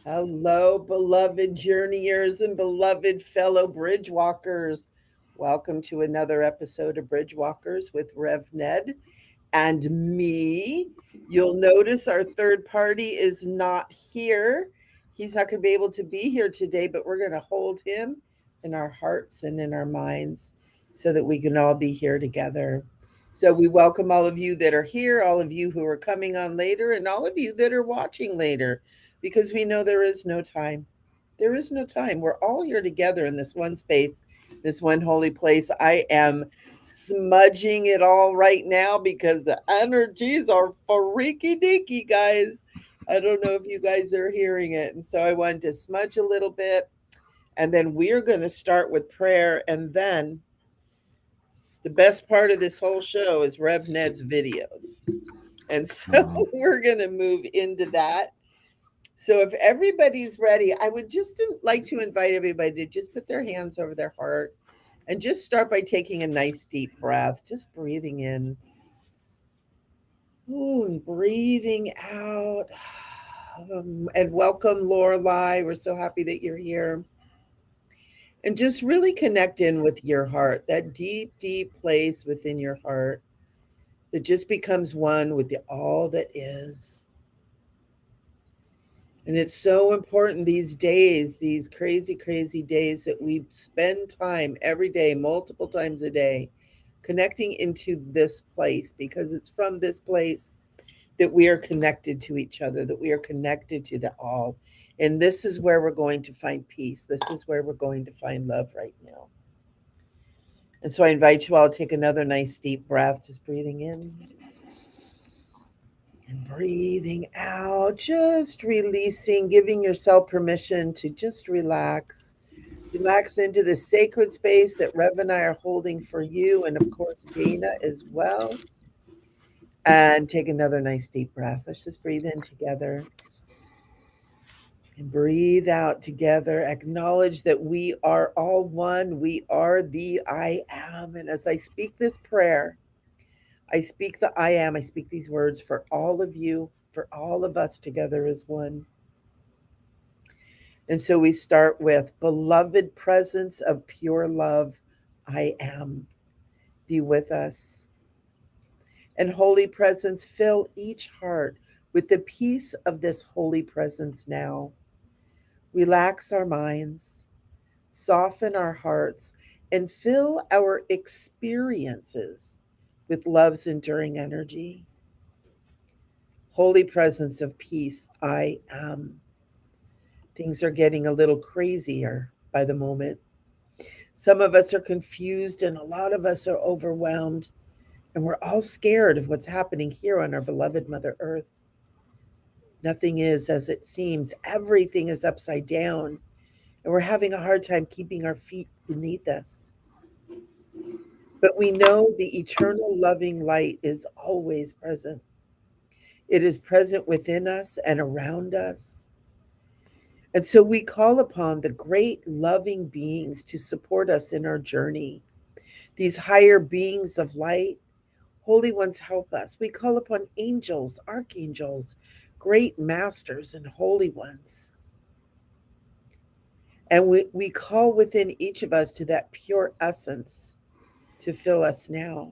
Hello, beloved journeyers and beloved fellow Bridgewalkers. Welcome to another episode of Bridgewalkers with Rev Ned and me. You'll notice our third party is not here. He's not going to be able to be here today, but we're going to hold him in our hearts and in our minds so that we can all be here together. So we welcome all of you that are here, all of you who are coming on later, and all of you that are watching later, because we know there is no time. There is no time. We're all here together in this one space, this one holy place. I am smudging it all right now because the energies are freaky deaky, guys. I don't know if you guys are hearing it. And so I wanted to smudge a little bit. And then we're going to start with prayer. And then the best part of this whole show is Rev Ned's videos. And so we're going to move into that. So if everybody's ready, I would just like to invite everybody to just put their hands over their heart and just start by taking a nice deep breath, just breathing in. Ooh, and breathing out. And welcome, Lorelei. We're so happy that you're here. And just really connect in with your heart, that deep, deep place within your heart that just becomes one with all that is. And it's so important these days, these crazy, crazy days, that we spend time every day, multiple times a day, connecting into this place, because it's from this place that we are connected to each other, that we are connected to the all. And this is where we're going to find peace. This is where we're going to find love right now. And so I invite you all to take another nice deep breath, just breathing in and breathing out, just releasing, giving yourself permission to just relax. Relax into the sacred space that Rev and I are holding for you, and of course, Dana as well. And take another nice deep breath. Let's just breathe in together and breathe out together. Acknowledge that we are all one. We are the I am. And as I speak this prayer, I speak the I am. I speak these words for all of you, for all of us together as one. And so we start with beloved presence of pure love, I am. Be with us. And holy presence, fill each heart with the peace of this holy presence now. Relax our minds, soften our hearts, and fill our experiences with love's enduring energy. Holy presence of peace, I am. Things are getting a little crazier by the moment. Some of us are confused, and a lot of us are overwhelmed, and we're all scared of what's happening here on our beloved Mother Earth. Nothing is as it seems, everything is upside down, and we're having a hard time keeping our feet beneath us. But we know the eternal loving light is always present. It is present within us and around us. And so we call upon the great loving beings to support us in our journey. These higher beings of light, holy ones, help us. We call upon angels, archangels, great masters, and holy ones. And we call within each of us to that pure essence to fill us now.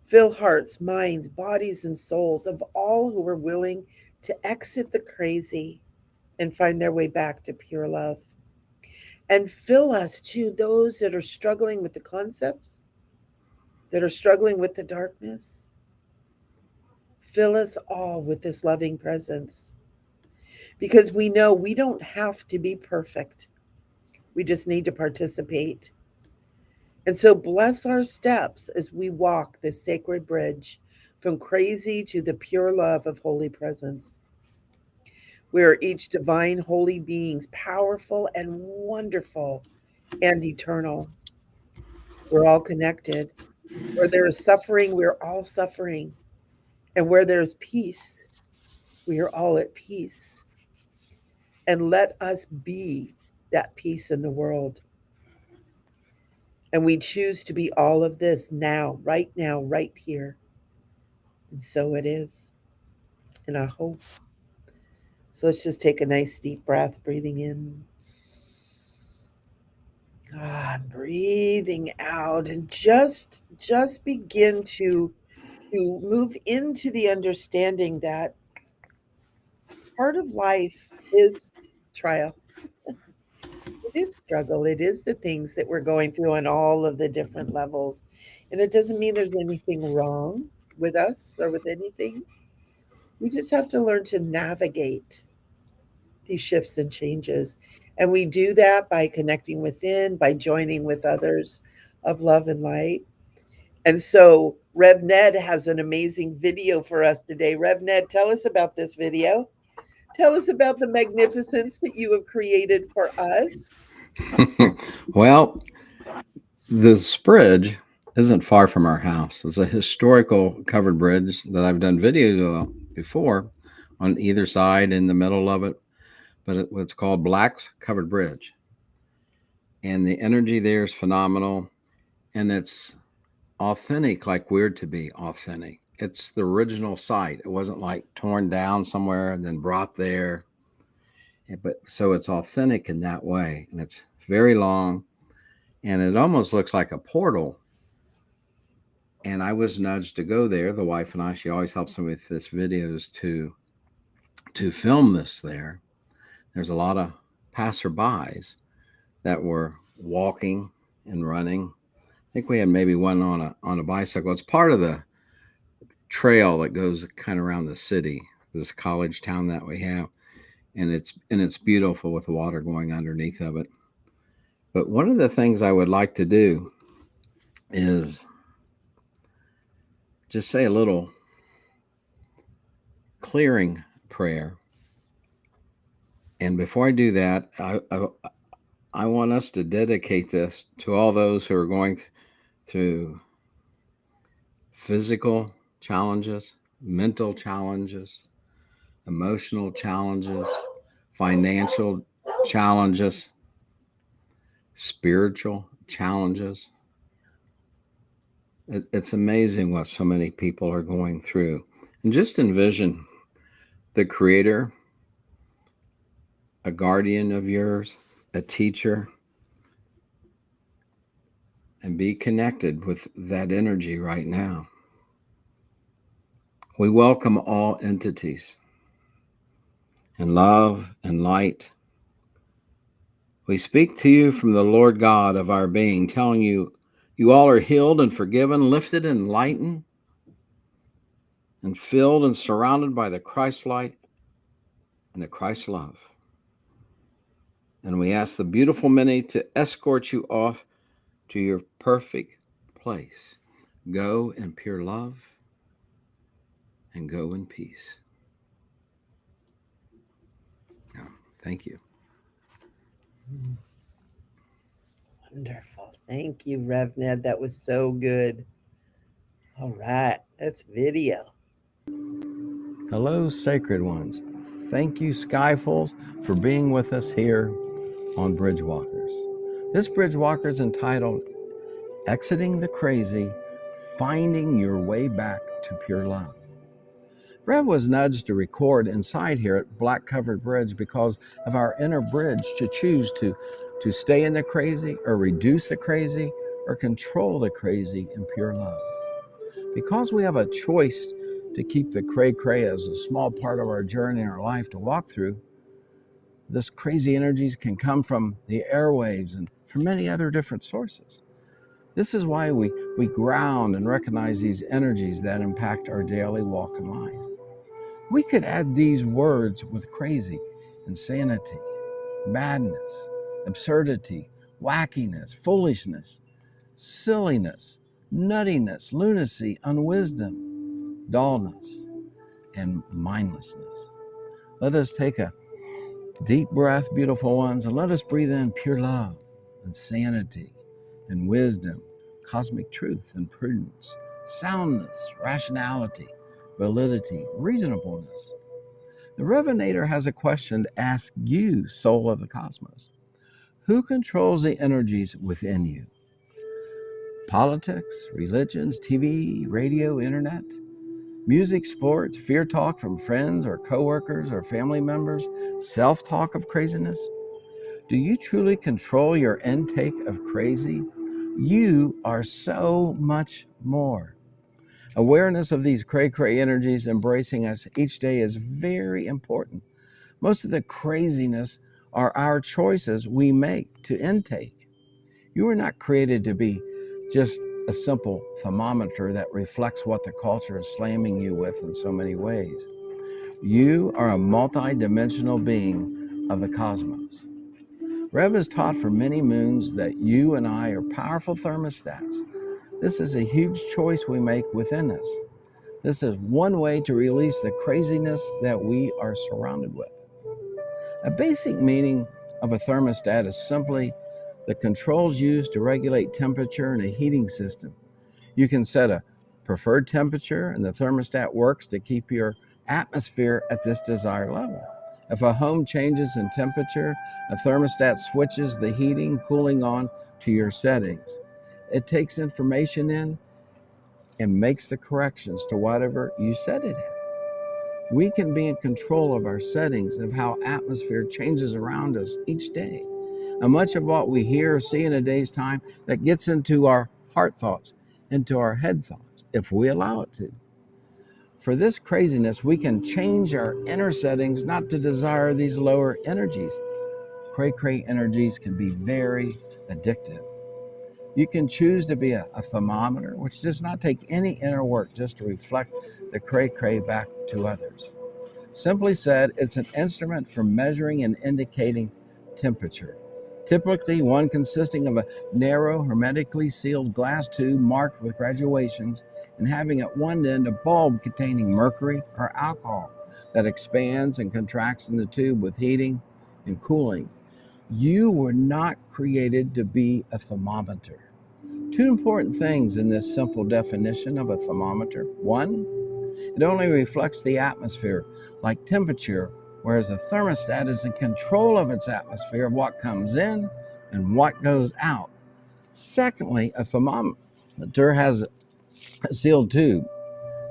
Fill hearts, minds, bodies, and souls of all who are willing to exit the crazy and find their way back to pure love. And fill us to those that are struggling with the concepts, that are struggling with the darkness. Fill us all with this loving presence, because we know we don't have to be perfect. We just need to participate. And so bless our steps as we walk this sacred bridge from crazy to the pure love of holy presence. We are each divine holy beings, powerful and wonderful and eternal. We're all connected. Where there is suffering, we're all suffering. And where there's peace, we are all at peace. And let us be that peace in the world. And we choose to be all of this now, right here. And so it is. And I hope. So let's just take a nice deep breath, breathing in. Breathing out, and just begin to move into the understanding that part of life is trial. It is struggle. It is the things that we're going through on all of the different levels. And it doesn't mean there's anything wrong with us or with anything. We just have to learn to navigate these shifts and changes. And we do that by connecting within, by joining with others of love and light. And so Rev Ned has an amazing video for us today. Rev Ned, tell us about this video. Tell us about the magnificence that you have created for us. Well, this bridge isn't far from our house. It's a historical covered bridge that I've done video before on either side in the middle of it, but it's called Black's Covered Bridge. And the energy there is phenomenal, and it's authentic, like we're to be authentic. It's the original site. It wasn't like torn down somewhere and then brought there. But so it's authentic in that way, and it's very long, and it almost looks like a portal. And I was nudged to go there. The wife and I, she always helps me with this videos to film this there. There's a lot of passerbys that were walking and running. I think we had maybe one on a bicycle. It's part of the trail that goes kind of around the city, this college town that we have, and it's beautiful with the water going underneath of it. But one of the things I would like to do is just say a little clearing prayer. And before I do that, I want us to dedicate this to all those who are going through physical challenges, mental challenges, emotional challenges, financial challenges, spiritual challenges. It's amazing what so many people are going through. And just envision the Creator, a guardian of yours, a teacher, and be connected with that energy right now. We welcome all entities in love and light. We speak to you from the Lord God of our being, telling you, you all are healed and forgiven, lifted and lightened, and filled and surrounded by the Christ light and the Christ love. And we ask the beautiful many to escort you off to your perfect place. Go in pure love and go in peace. Now, thank you. Wonderful. Thank you, Rev Ned. That was so good. All right, let's video. Hello, sacred ones. Thank you, Skyfuls, for being with us here on Bridgewalkers. This Bridgewalker is entitled Exiting the Crazy, Finding Your Way Back to Pure Love. Rev was nudged to record inside here at Black Covered Bridge because of our inner bridge to choose to stay in the crazy or reduce the crazy or control the crazy in pure love. Because we have a choice to keep the cray-cray as a small part of our journey in our life to walk through, this crazy energies can come from the airwaves and from many other different sources. This is why we ground and recognize these energies that impact our daily walk in life. We could add these words with crazy, insanity, madness, absurdity, wackiness, foolishness, silliness, nuttiness, lunacy, unwisdom, dullness, and mindlessness. Let us take a deep breath, beautiful ones, and let us breathe in pure love and sanity and wisdom, cosmic truth and prudence, soundness, rationality, validity, reasonableness. The Revenator has a question to ask you, soul of the cosmos. Who controls the energies within you? Politics, religions, TV, radio, internet, music, sports, fear talk from friends or coworkers or family members, self-talk of craziness? Do you truly control your intake of crazy? You are so much more. Awareness of these cray-cray energies embracing us each day is very important. Most of the craziness are our choices we make to intake. You are not created to be just a simple thermometer that reflects what the culture is slamming you with in so many ways. You are a multi-dimensional being of the cosmos. Rev has taught for many moons that you and I are powerful thermostats. This is a huge choice we make within us. This is one way to release the craziness that we are surrounded with. A basic meaning of a thermostat is simply the controls used to regulate temperature in a heating system. You can set a preferred temperature, and the thermostat works to keep your atmosphere at this desired level. If a home changes in temperature, a thermostat switches the heating, cooling on to your settings. It takes information in and makes the corrections to whatever you set it at. We can be in control of our settings, of how atmosphere changes around us each day. And much of what we hear or see in a day's time that gets into our heart thoughts, into our head thoughts, if we allow it to. For this craziness, we can change our inner settings not to desire these lower energies. Cray-cray energies can be very addictive. You can choose to be a thermometer, which does not take any inner work just to reflect the cray-cray back to others. Simply said, it's an instrument for measuring and indicating temperature. Typically one consisting of a narrow, hermetically sealed glass tube marked with graduations and having at one end a bulb containing mercury or alcohol that expands and contracts in the tube with heating and cooling. You were not created to be a thermometer. Two important things in this simple definition of a thermometer. One, it only reflects the atmosphere, like temperature, whereas a thermostat is in control of its atmosphere, of what comes in and what goes out. Secondly, a thermometer has a sealed tube,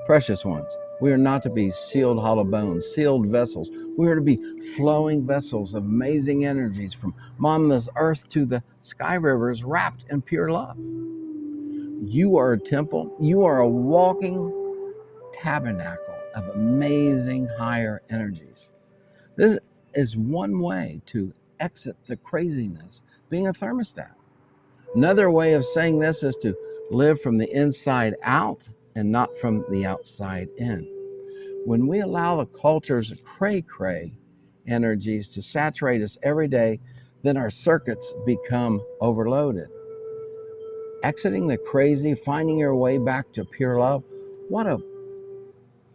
precious ones. We are not to be sealed hollow bones, sealed vessels. We are to be flowing vessels of amazing energies from Mama's earth to the sky rivers wrapped in pure love. You are a temple. You are a walking tabernacle of amazing higher energies. This is one way to exit the craziness, being a thermostat. Another way of saying this is to live from the inside out and not from the outside in. When we allow the culture's cray-cray energies to saturate us every day, then our circuits become overloaded. Exiting the crazy, finding your way back to pure love, what a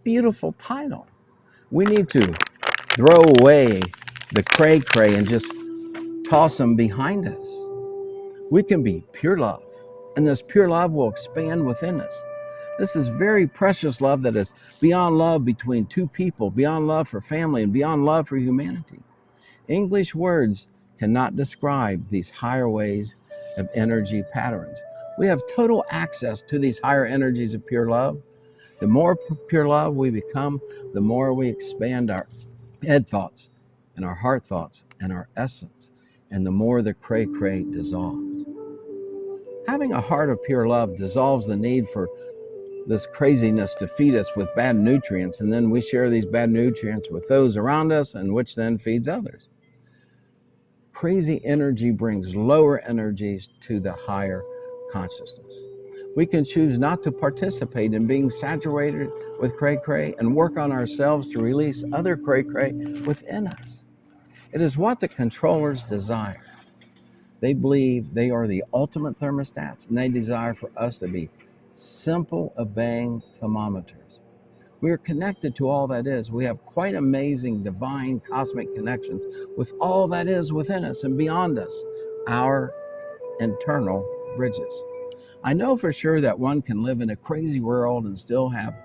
beautiful title. We need to throw away the cray-cray and just toss them behind us. We can be pure love, and this pure love will expand within us. This is very precious love that is beyond love between two people, beyond love for family, and beyond love for humanity. English words cannot describe these higher ways of energy patterns. We have total access to these higher energies of pure love. The more pure love we become, the more we expand our head thoughts and our heart thoughts and our essence, and the more the cray-cray dissolves. Having a heart of pure love dissolves the need for this craziness to feed us with bad nutrients, and then we share these bad nutrients with those around us, and which then feeds others. Crazy energy brings lower energies to the higher consciousness. We can choose not to participate in being saturated with cray-cray and work on ourselves to release other cray-cray within us. It is what the controllers desire. They believe they are the ultimate thermostats, and they desire for us to be simple obeying thermometers. We are connected to all that is. We have quite amazing divine cosmic connections with all that is within us and beyond us, our internal bridges. I know for sure that one can live in a crazy world and still have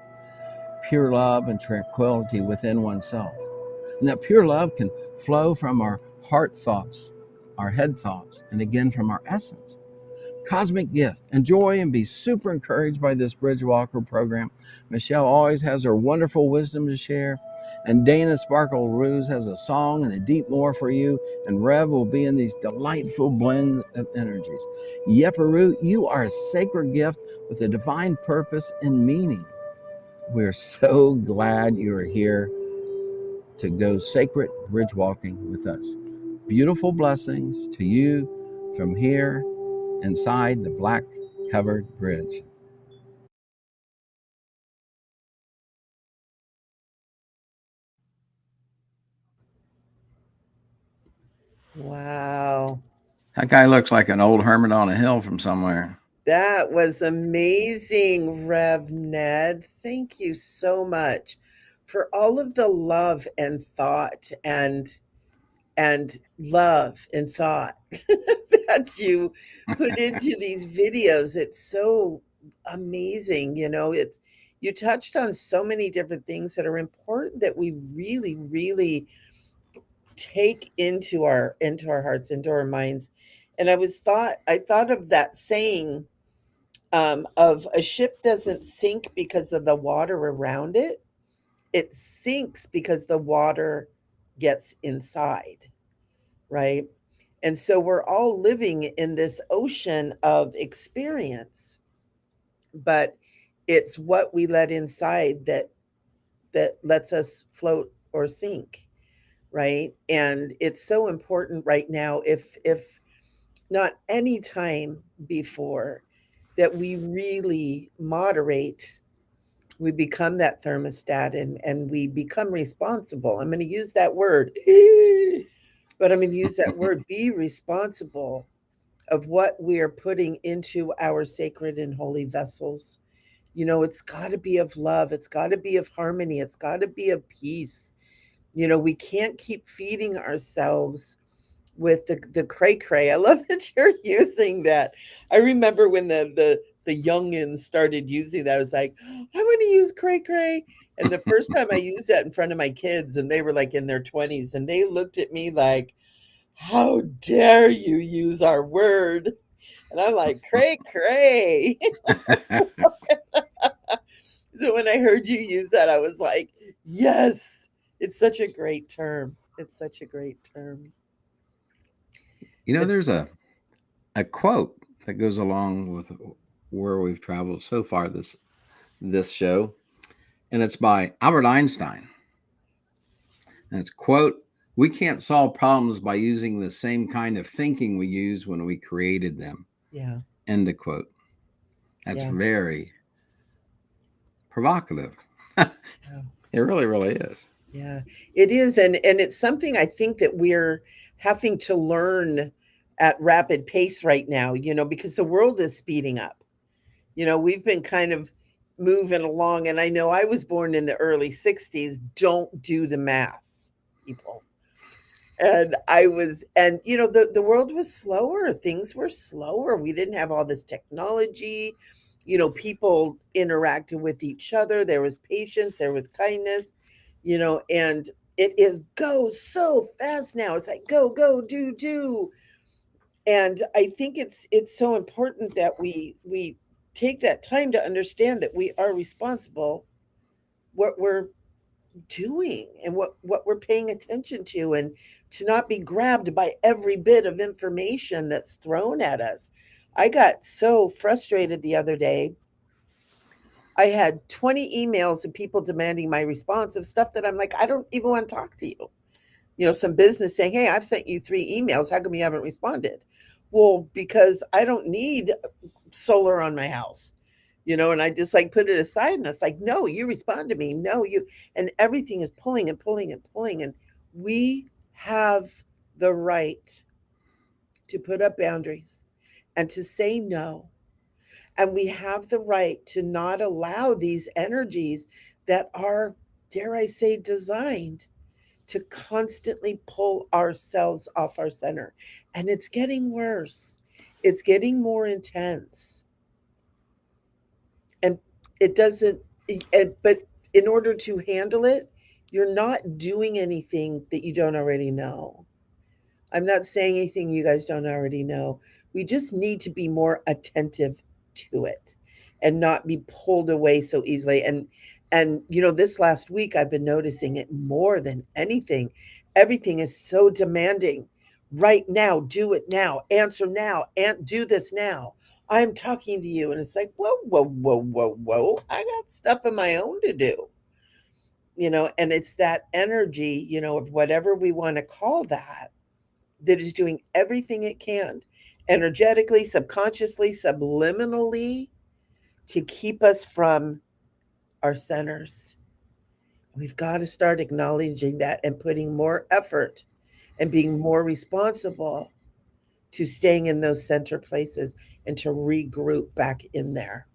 pure love and tranquility within oneself. And that pure love can flow from our heart thoughts, our head thoughts, and again from our essence. Cosmic gift. Enjoy and be super encouraged by this Bridgewalker program. Michele always has her wonderful wisdom to share. And Dana Sparkle Ruse has a song and a deep more for you. And Rev will be in these delightful blend of energies. Yeparu, you are a sacred gift with a divine purpose and meaning. We're so glad you are here to go sacred bridge walking with us. Beautiful blessings to you from here inside the black covered bridge. Wow. That guy looks like an old hermit on a hill from somewhere. That was amazing, Rev Ned. Thank you so much for all of the love and thought and love and thought that you put into these videos. It's so amazing. It's you touched on so many different things that are important that we really, really take into our hearts, into our minds. And I thought of that saying, of a ship doesn't sink because of the water around it. It sinks because the water gets inside, right? And so we're all living in this ocean of experience, but it's what we let inside that lets us float or sink, right? And it's so important right now, if not any time before, that we really moderate. We become that thermostat, and we become responsible. I'm going to use that word, but I'm going to use that word, be responsible of what we are putting into our sacred and holy vessels. It's got to be of love. It's got to be of harmony. It's got to be of peace. We can't keep feeding ourselves with the cray cray. I love that you're using that. I remember when the youngins started using that. I was like, I want to use cray cray. And the first time I used that in front of my kids, and they were like in their 20s, and they looked at me like, how dare you use our word? And I'm like, cray cray. So when I heard you use that, I was like, yes, it's such a great term. It's such a great term. It's There's a quote that goes along with where we've traveled so far this show, and it's by Albert Einstein. And it's quote, "We can't solve problems by using the same kind of thinking we used when we created them." yeah, End of quote. That's yeah, very provocative. It yeah. really, really is. Yeah, it is, and it's something I think that we're having to learn at rapid pace right now, because the world is speeding up. We've been kind of moving along, and I know I was born in the early 60s. Don't do the math, people. And the world was slower. Things were slower. We didn't have all this technology. People interacted with each other. There was patience, there was kindness, and it is go so fast now. It's like go, go, do, do. And I think it's so important that we take that time to understand that we are responsible what we're doing and what we're paying attention to, and to not be grabbed by every bit of information that's thrown at us. I got so frustrated the other day. I had 20 emails of people demanding my response of stuff that I'm like, I don't even want to talk to you. Some business saying, hey, I've sent you 3 emails, how come you haven't responded? Well, because I don't need solar on my house. And I just like put it aside, and it's like, no, you respond to me. No, you. And everything is pulling and pulling and pulling. And we have the right to put up boundaries and to say no. And we have the right to not allow these energies that are, dare I say, designed to constantly pull ourselves off our center. And it's getting worse. It's getting more intense. And it doesn't, but in order to handle it, you're not doing anything that you don't already know. I'm not saying anything you guys don't already know. We just need to be more attentive to it and not be pulled away so easily. And this last week I've been noticing it more than anything. Everything is so demanding. Right now, do it now, answer now, and do this now. I'm talking to you, and it's like, whoa, whoa, whoa, whoa, whoa. I got stuff of my own to do. And it's that energy, of whatever we want to call that, that is doing everything it can, energetically, subconsciously, subliminally, to keep us from our centers. We've got to start acknowledging that and putting more effort and being more responsible to staying in those center places and to regroup back in there.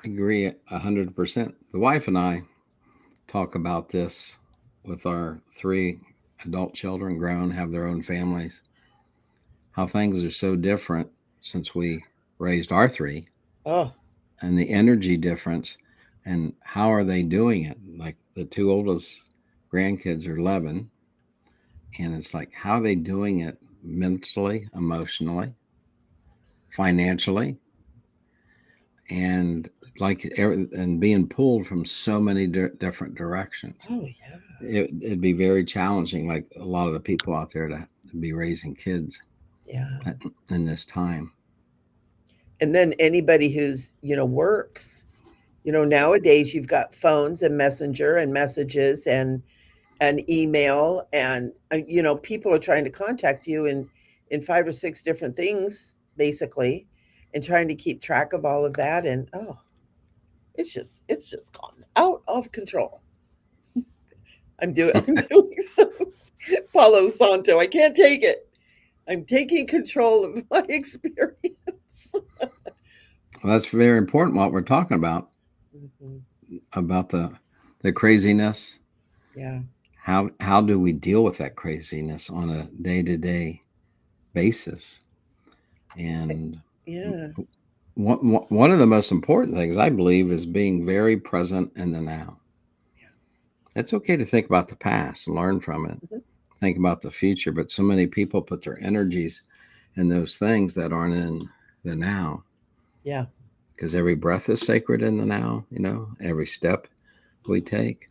I agree 100%. The wife and I talk about this with our three adult children, grown, have their own families, how things are so different since we raised our three, Oh, and the energy difference, and how are they doing it. Like the two oldest grandkids are 11, and it's like, how are they doing it mentally, emotionally, financially, and and being pulled from so many different directions. oh yeah, It'd be very challenging, like a lot of the people out there, to be raising kids yeah. in this time. And then anybody who's works, nowadays you've got phones and messenger and messages and email, and people are trying to contact you in five or six different things basically, and trying to keep track of all of that. And oh, it's just gone out of control. I'm doing some Palo Santo. I can't take it. I'm taking control of my experience. Well, that's very important what we're talking Hmm. about the craziness. Yeah. How do we deal with that craziness on a day-to-day basis? And Yeah. one of the most important things, I believe, is being very present in the now. It's okay to think about the past and learn from it, Hmm. think about the future, but so many people put their energies in those things that aren't in the now, Yeah. because every breath is sacred in the now, every step we take,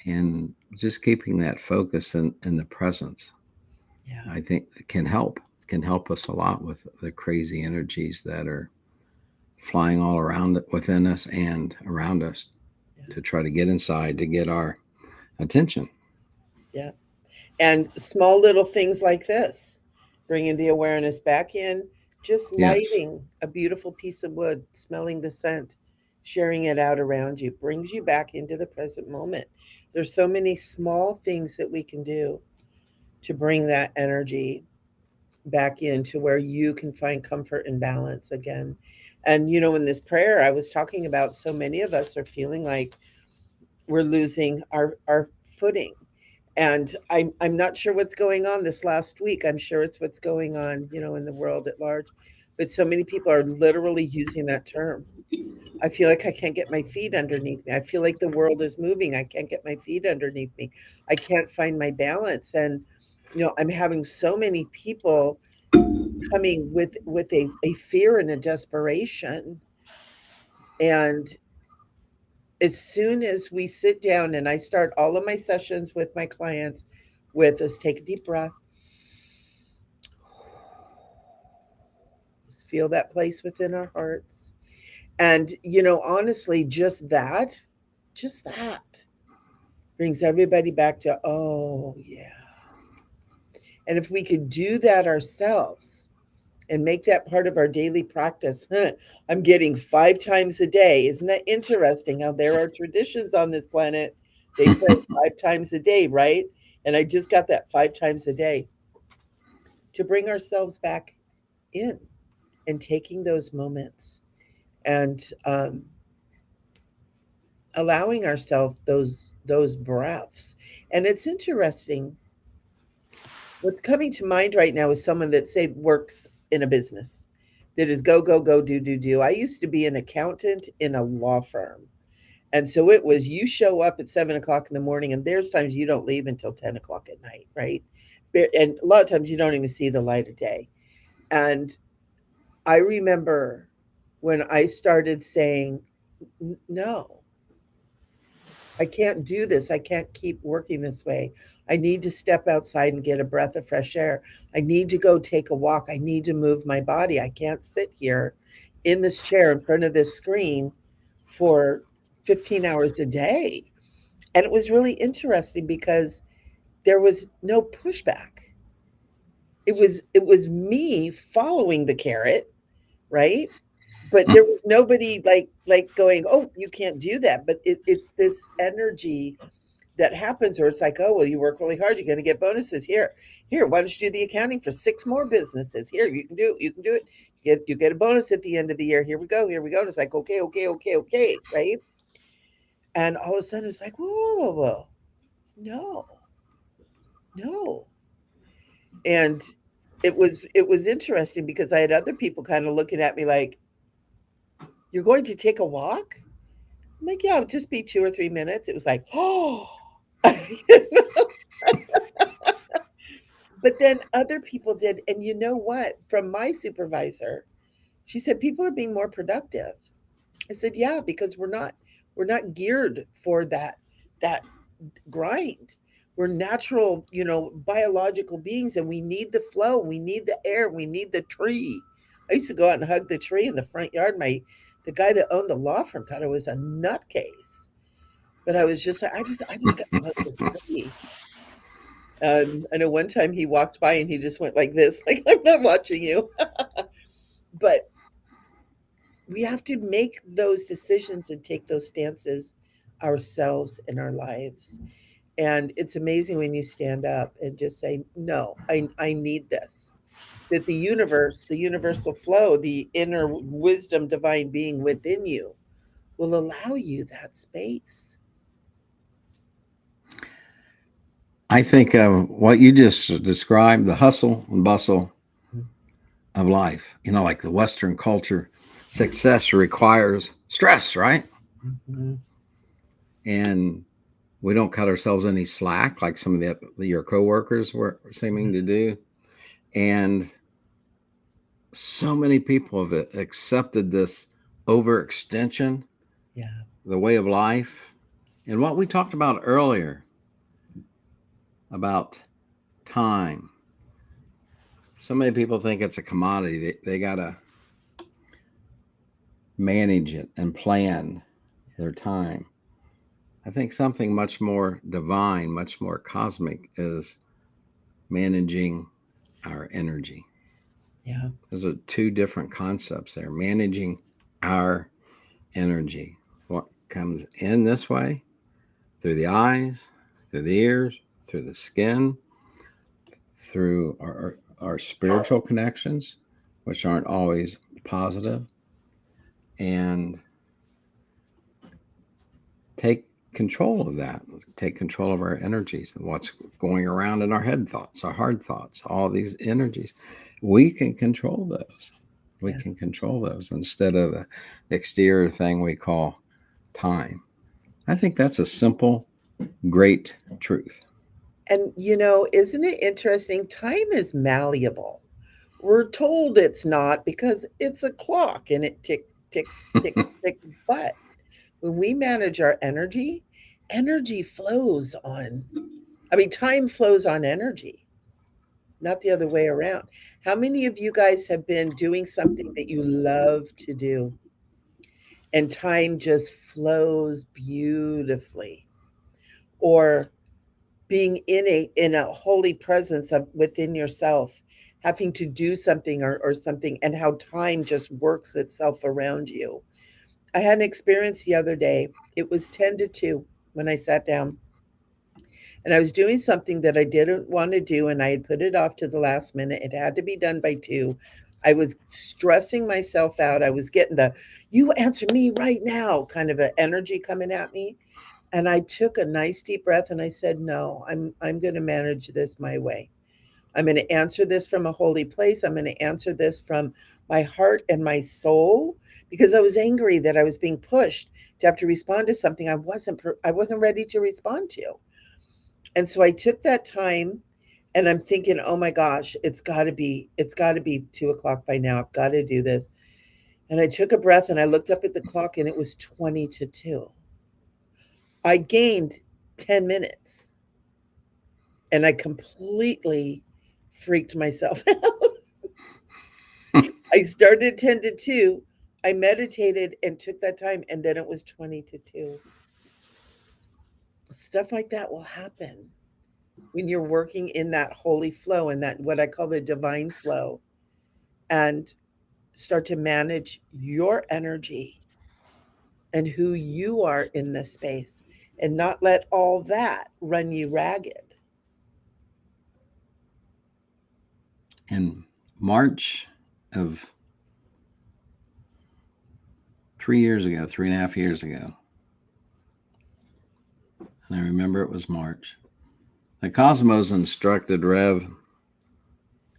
and just keeping that focus in the presence, Yeah. I think can help us a lot with the crazy energies that are flying all around within us and around us, Yeah. to try to get inside to get our attention. Yeah. And small little things like this, bringing the awareness back in, just Yes. lighting a beautiful piece of wood, smelling the scent, sharing it out around you, brings you back into the present moment. There's so many small things that we can do to bring that energy back into where you can find comfort and balance again. And in this prayer I was talking about, so many of us are feeling like we're losing our footing. And I'm not sure what's going on this last week. I'm sure it's what's going on, in the world at large. But so many people are literally using that term. I feel like I can't get my feet underneath me. I feel like the world is moving. I can't get my feet underneath me. I can't find my balance. And I'm having so many people coming with a fear and a desperation. And as soon as we sit down, and I start all of my sessions with my clients with us, take a deep breath. Just feel that place within our hearts. And, honestly, just that brings everybody back to, oh, yeah. And if we could do that ourselves and make that part of our daily practice, I'm getting 5 times a day. Isn't that interesting how there are traditions on this planet? They pray 5 times a day, right? And I just got that 5 times a day to bring ourselves back in and taking those moments. And allowing ourselves those breaths. And it's interesting. What's coming to mind right now is someone that say works in a business that is go go go do do do. I used to be an accountant in a law firm. And so it was you show up at 7 o'clock in the morning, and there's times you don't leave until 10 o'clock at night, right? And a lot of times you don't even see the light of day. And I remember when I started saying, No, I can't do this. I can't keep working this way. I need to step outside and get a breath of fresh air. I need to go take a walk. I need to move my body. I can't sit here in this chair in front of this screen for 15 hours a day. And it was really interesting because there was no pushback. It was me following the carrot, right? But there was nobody like going, "Oh, you can't do that." But it's this energy that happens where it's like, "Oh, well, you work really hard, you're gonna get bonuses. Here, why don't you do the accounting for 6 more businesses? Here, you can do it. You get a bonus at the end of the year. Here we go." And it's like, "Okay, okay, okay, okay," right? And all of a sudden it's like, "Whoa, whoa, whoa, whoa. No, no." And it was interesting because I had other people kind of looking at me like, "You're going to take a walk?" I'm like, "Yeah, it'll just be 2 or 3 minutes." It was like, "Oh." But then other people did. And you know what? From my supervisor, she said people are being more productive. I said, "Yeah, because we're not geared for that grind. We're natural, biological beings, and we need the flow, we need the air, we need the tree." I used to go out and hug the tree in the front yard. The guy that owned the law firm thought I was a nutcase. But I was just like, I just got to hug this tree. I know one time he walked by and he just went like this, like, "I'm not watching you." But we have to make those decisions and take those stances ourselves in our lives. And it's amazing when you stand up and just say, "No, I need this." That the universe, the universal flow, the inner wisdom, divine being within you will allow you that space. I think what you just described, the hustle and bustle of life, like the Western culture, success requires stress, right? Mm-hmm. And we don't cut ourselves any slack like some of your coworkers were seeming to do. And so many people have accepted this overextension, Yeah. the way of life, and what we talked about earlier about time. So many people think it's a commodity. They got to manage it and plan their time. I think something much more divine, much more cosmic is managing our energy. Yeah. Those are two different concepts there. Managing our energy. What comes in this way through the eyes, through the ears, through the skin, through our spiritual connections, which aren't always positive, and take control of that, take control of our energies and what's going around in our head thoughts, our hard thoughts, all these energies. We can control those. We Yeah. can control those instead of the exterior thing we call time. I think that's a simple, great truth. And isn't it interesting? Time is malleable. We're told it's not because it's a clock and it tick, tick, tick, tick. But when we manage our energy, energy flows on, I mean, time flows on energy, not the other way around. How many of you guys have been doing something that you love to do and time just flows beautifully? Or being in a holy presence of within yourself, having to do something or something, and how time just works itself around you. I had an experience the other day. It was 10 to 2 when I sat down, and I was doing something that I didn't want to do, and I had put it off to the last minute. It had to be done by 2. I was stressing myself out. I was getting the "you answer me right now" kind of an energy coming at me. And I took a nice deep breath and I said, "No, I'm going to manage this my way. I'm going to answer this from a holy place. I'm going to answer this from my heart and my soul because I was angry that I was being pushed to have to respond to something I wasn't ready to respond to." And so I took that time and I'm thinking, "Oh my gosh, it's got to be 2 o'clock by now. I've got to do this." And I took a breath and I looked up at the clock and it was 20 to 2. I gained 10 minutes and I completely freaked myself out. I started 10 to 2. I meditated and took that time, and then it was 20 to 2. Stuff like that will happen when you're working in that holy flow and that what I call the divine flow, and start to manage your energy and who you are in this space and not let all that run you ragged. In March of 3 years ago, 3.5 years ago, and I remember it was March, the cosmos instructed Rev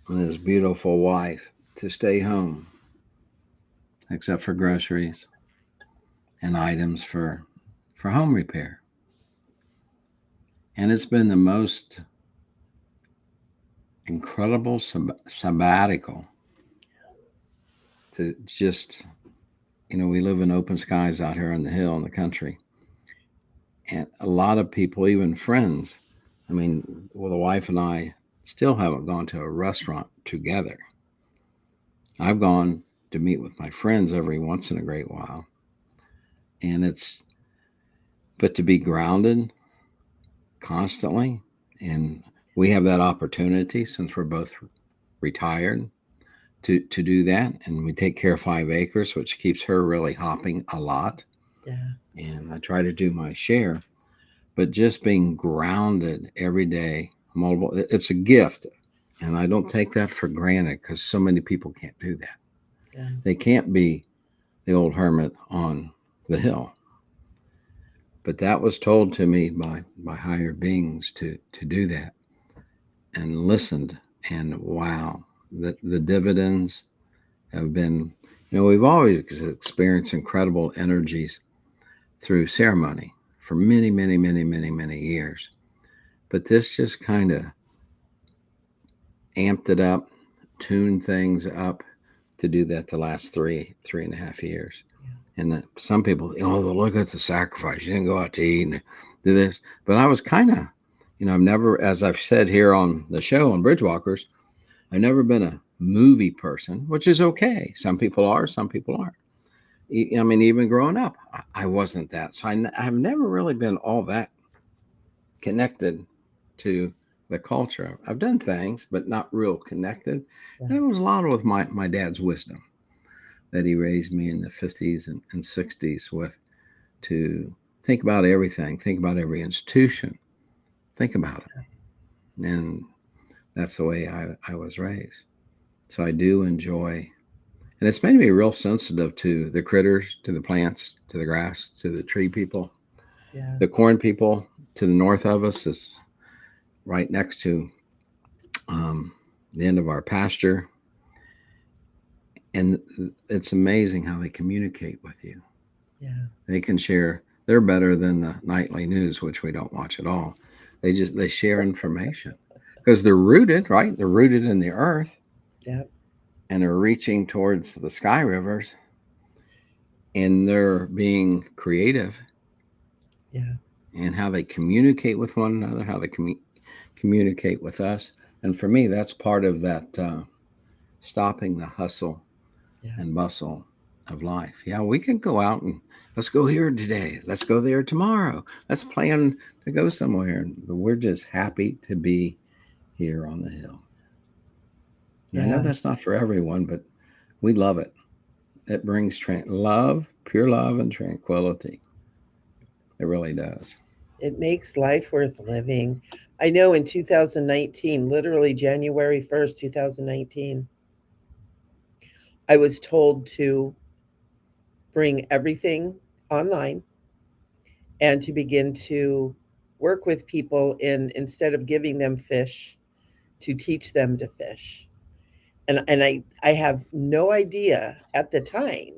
and his beautiful wife to stay home, except for groceries and items for home repair. And it's been the most incredible sabbatical to just, we live in open skies out here on the hill in the country. And a lot of people, even friends, well, the wife and I still haven't gone to a restaurant together. I've gone to meet with my friends every once in a great while. But to be grounded constantly, and we have that opportunity since we're both retired to do that. And we take care of 5 acres, which keeps her really hopping a lot. Yeah. And I try to do my share. But just being grounded every day, it's a gift. And I don't take that for granted because so many people can't do that. Yeah. They can't be the old hermit on the hill. But that was told to me by higher beings to do that, and listened. And wow, the dividends have been, we've always experienced incredible energies through ceremony for many, many, many, many, many years. But this just kind of amped it up, tuned things up to do that the last 3.5 years. Yeah. And some people, look at the sacrifice. You didn't go out to eat and do this. But I was kind of, I've never, as I've said here on the show on Bridgewalkers, I've never been a movie person, which is okay. Some people are, some people aren't. Even growing up, I wasn't that. So I've never really been all that connected to the culture. I've done things, but not real connected. Yeah. And it was a lot with my dad's wisdom that he raised me in the 50s and 60s with, to think about everything, think about every institution, think about it. And that's the way I was raised. So I do enjoy, and it's made me real sensitive to the critters, to the plants, to the grass, to the tree people. Yeah. The corn people to the north of us is right next to the end of our pasture. And it's amazing how they communicate with you. Yeah. They can share, they're better than the nightly news, which we don't watch at all. They share information because they're rooted, right? They're rooted in the earth. Yep. And they're reaching towards the sky rivers, and they're being creative. Yeah. And how they communicate with one another, how they communicate with us. And for me, that's part of that stopping the hustle Yeah. and bustle of life. Yeah, we can go out and let's go here today. Let's go there tomorrow. Let's plan to go somewhere. But we're just happy to be here on the hill. And I know Yeah. that's not for everyone, but we love it. It brings love, pure love, and tranquility. It really does. It makes life worth living. I know in 2019, literally January 1st, 2019, I was told to bring everything online and to begin to work with people in instead of giving them fish, to teach them to fish. And I have no idea at the time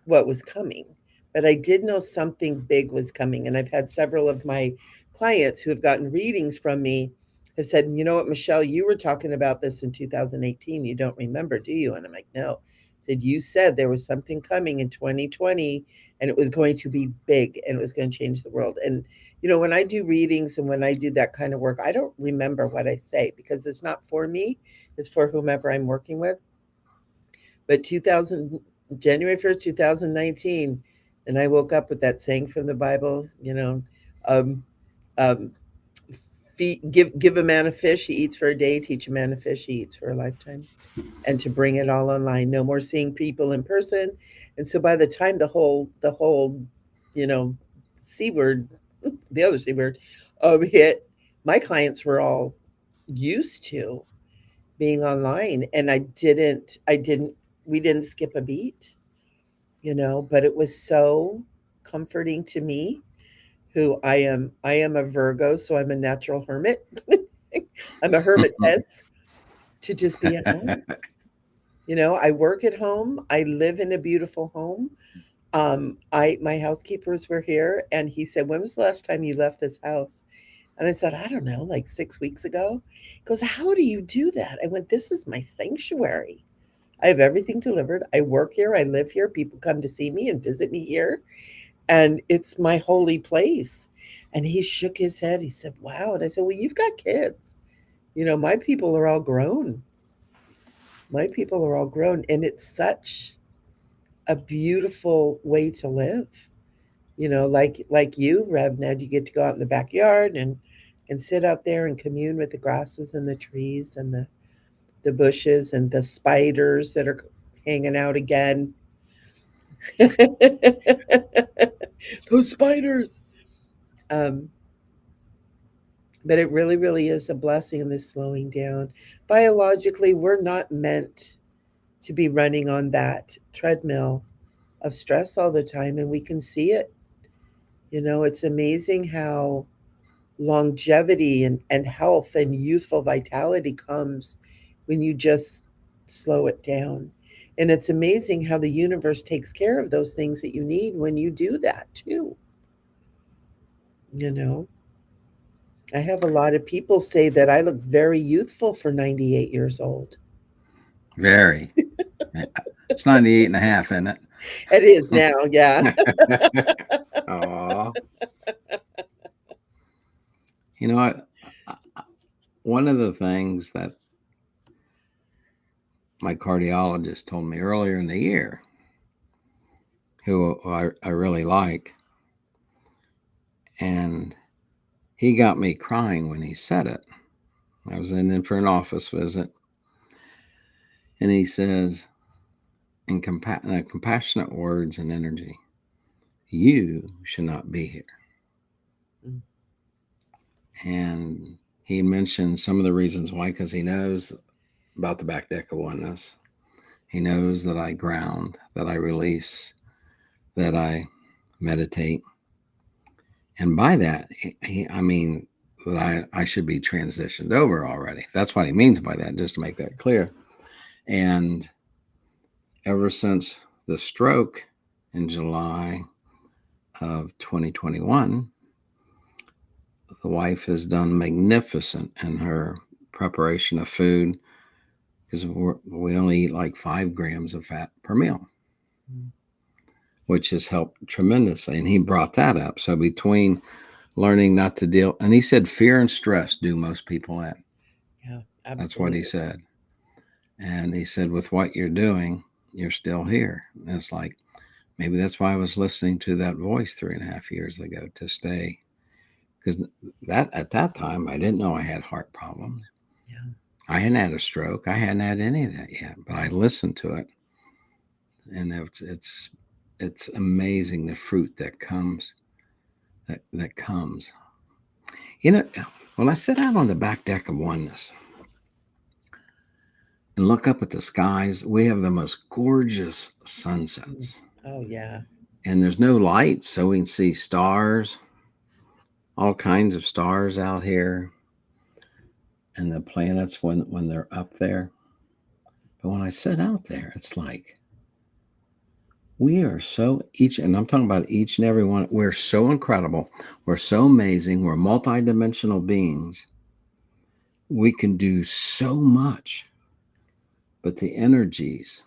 what was coming, but I did know something big was coming. And I've had several of my clients who have gotten readings from me have said, you know what, Michele, you were talking about this in 2018. You don't remember, do you? And I'm like, no. I said, you said there was something coming in 2020 and it was going to be big and it was going to change the world. And, when I do readings and when I do that kind of work, I don't remember what I say because it's not for me, it's for whomever I'm working with. But January 1st, 2019, and I woke up with that saying from the Bible, um, um, give a man a fish, he eats for a day, teach a man a fish, he eats for a lifetime. And to bring it all online. No more seeing people in person. And so by the time the whole, you know, C word, the other C word, hit, my clients were all used to being online, and we didn't skip a beat, but it was so comforting to me, who I am a Virgo, so I'm a natural hermit. I'm a hermitess, to just be at home. I work at home. I live in a beautiful home. I my housekeepers were here, and he said, "When was the last time you left this house?" And I said, "I don't know, like 6 weeks ago." He goes, "How do you do that?" I went, "This is my sanctuary. I have everything delivered. I work here. I live here. People come to see me and visit me here, and it's my holy place." And he shook his head. He said, "Wow." And I said, "Well, you've got kids. My people are all grown. My people are all grown, and it's such a beautiful way to live. Like you, Rev Ned, you get to go out in the backyard and sit out there and commune with the grasses and the trees and the bushes and the spiders that are hanging out again. Those spiders. Um, but it really, really is a blessing, this slowing down. Biologically, we're not meant to be running on that treadmill of stress all the time, and we can see it. It's amazing how longevity and health and youthful vitality comes when you just slow it down. And it's amazing how the universe takes care of those things that you need when you do that too. You know, I have a lot of people say that I look very youthful for 98 years old. Very. It's 98 and a half, isn't It is now, yeah. it? Aw. You know, one of the things that my cardiologist told me earlier in the year, who I really like, and he got me crying when he said it. I was in for an office visit, and he says, in compassionate words and energy, you should not be here. Mm. And he mentioned some of the reasons why, because he knows about the back deck of oneness. He knows that I ground, that I release, that I meditate. And by that, I mean that I should be transitioned over already. That's what he means by that, just to make that clear. And ever since the stroke in July of 2021, the wife has done magnificent in her preparation of food, because we only eat like 5 grams of fat per meal, Mm. which has helped tremendously. And he brought that up. So between learning not to deal, and he said fear and stress do most people in. Yeah, That's what he absolutely. said. And he said, with what you're doing, you're still here. And it's like, maybe that's why I was listening to that voice 3.5 years ago, to stay. Because that at that time, I didn't know I had heart problems. Yeah. I hadn't had a stroke. I hadn't had any of that yet. But I listened to it, and it's amazing the fruit that comes. That comes. You know, when I sit out on the back deck of oneness, and look up at the skies. We have the most gorgeous Mm. sunsets. Oh, yeah. And there's no light, so we can see stars, all kinds of stars out here, and the planets when they're up there. But when I sit out there, it's like we are so each, and I'm talking about each and every one. We're so incredible. We're so amazing. We're multidimensional beings. We can do so much, but the energies,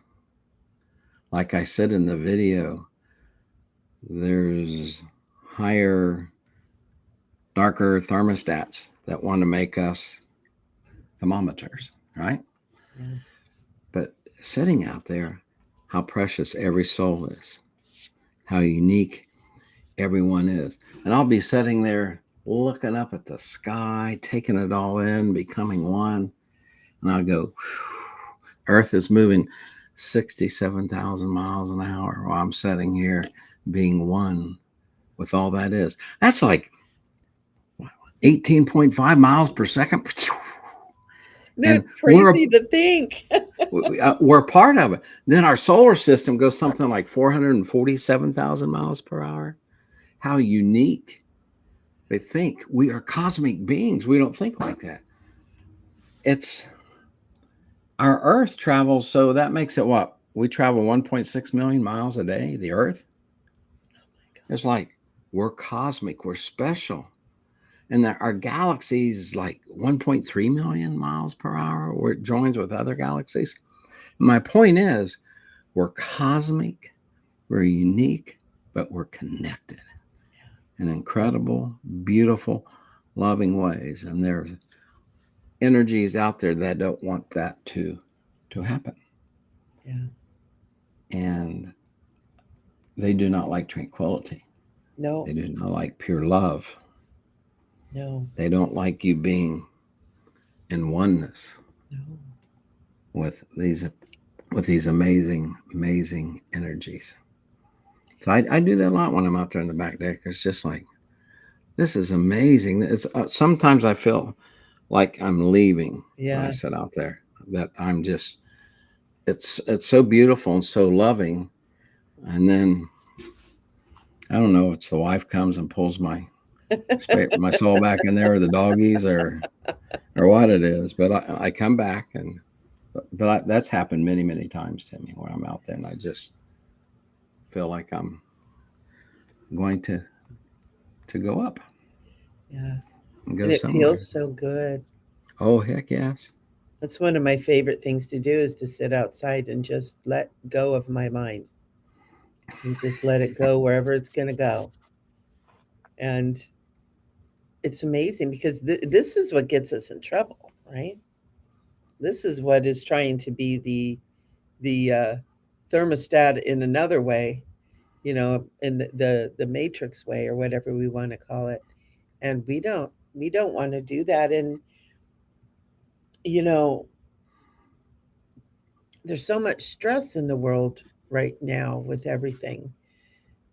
like I said in the video, there's higher, darker thermostats that want to make us thermometers, right? Yeah. But sitting out there, how precious every soul is, how unique everyone is. And I'll be sitting there looking up at the sky, taking it all in, becoming one. And I'll go, Earth is moving 67,000 miles an hour while I'm sitting here being one with all that is. That's like 18.5 miles per second. And That's crazy to think. we're part of it. Then our solar system goes something like 447,000 miles per hour. How unique. They think we are cosmic beings. We don't think like that. It's our Earth travels, so that makes it what? We travel 1.6 million miles a day, the Earth. It's like we're cosmic, we're special. And our galaxy is like 1.3 million miles per hour, where it joins with other galaxies. My point is, we're cosmic, we're unique, but we're connected in incredible, beautiful, loving ways. And there's energies out there that don't want that to happen. Yeah. And they do not like tranquility. No, They do not like pure love. no, They don't like you being in oneness no. with these amazing energies. So I do that a lot when I'm out there in the back deck. It's just like this is amazing. It's sometimes I feel like I'm leaving when I Yeah. sit out there. That I'm just it's so beautiful and so loving. And then I don't know if it's the wife comes and pulls my soul back in there, or the doggies, or what it is. But I come back, and that's happened many times to me where I'm out there and I just feel like I'm going to go up Yeah. and And go it somewhere. feels so good. Oh heck yes. That's one of my favorite things to do is to sit outside and just let go of my mind and just let it go wherever it's going to go. And it's amazing because this is what gets us in trouble, right? This is what is trying to be the thermostat in another way, in the matrix way or whatever we want to call it. And we don't want to do that. And you know, there's so much stress in the world right now with everything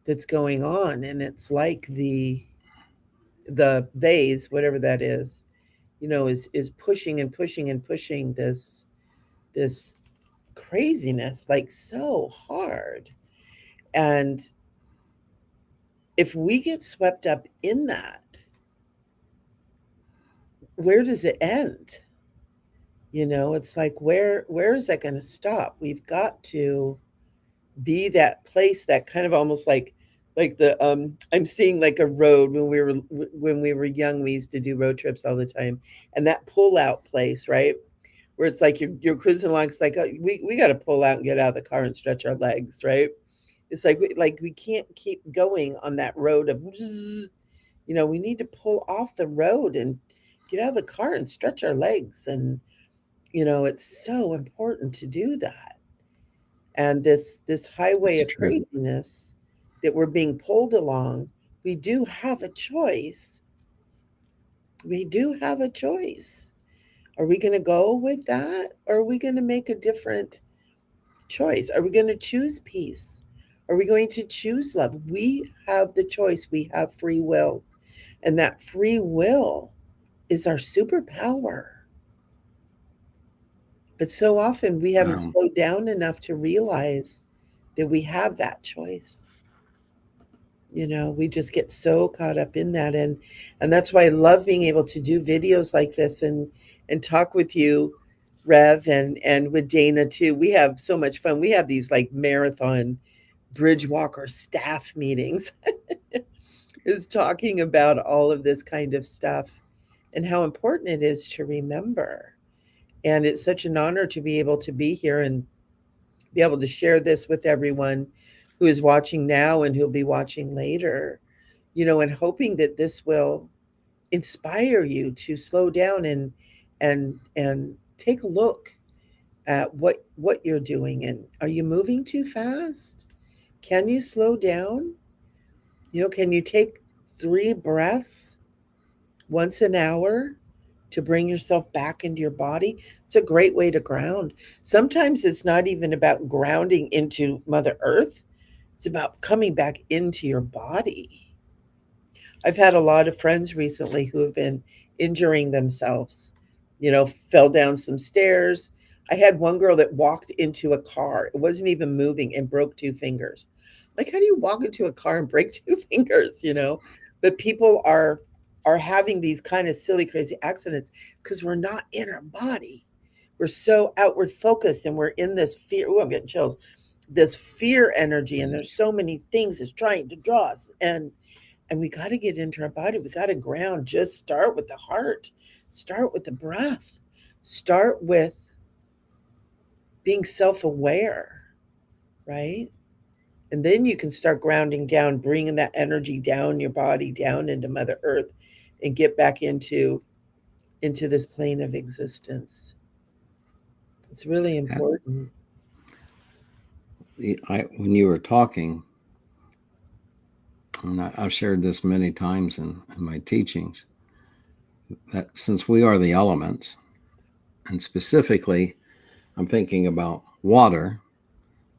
that's going on, and it's like the days, whatever that is, is pushing and pushing and pushing this craziness like so hard. And if we get swept up in that, where does it end? It's like where is that going to stop? We've got to be that place that kind of almost like the I'm seeing like a road. When we were young, we used to do road trips all the time, and that pull out place, right, where it's like you're cruising along. It's like, oh, we got to pull out and get out of the car and stretch our legs, right? It's like we can't keep going on that road of we need to pull off the road and get out of the car and stretch our legs. And it's so important to do that. And this highway It's of true. craziness that we're being pulled along, we do have a choice. We do have a choice. Are we going to go with that, or are we going to make a different choice? Are we going to choose peace? Are we going to choose love? We have the choice. We have free will. And that free will is our superpower. But so often we haven't Um, slowed down enough to realize that we have that choice. We just get so caught up in that, and that's why I love being able to do videos like this and talk with you, Rev, and with Dana too. We have so much fun. We have these like marathon Bridgewalker staff meetings is talking about all of this kind of stuff and how important it is to remember. And it's such an honor to be able to be here and be able to share this with everyone who is watching now and who'll be watching later, and hoping that this will inspire you to slow down and take a look at what you're doing. And are you moving too fast? Can you slow down? Can you take 3 breaths once an hour to bring yourself back into your body? It's a great way to ground. Sometimes it's not even about grounding into Mother Earth, it's about coming back into your body. I've had a lot of friends recently who have been injuring themselves, fell down some stairs. I had one girl that walked into a car. It wasn't even moving and broke 2 fingers. Like, how do you walk into a car and break 2 fingers? But people are having these kind of silly, crazy accidents because we're not in our body. We're so outward focused and we're in this fear. Oh, I'm getting chills. This fear energy, and there's so many things that's trying to draw us. And we got to get into our body. We got to ground. Just start with the heart, start with the breath, start with being self-aware, right? And then you can start grounding down, bringing that energy down your body, down into Mother Earth, and get back into this plane of existence. It's really that, important. when you were talking, and I've shared this many times in my teachings, that since we are the elements, and specifically, I'm thinking about water,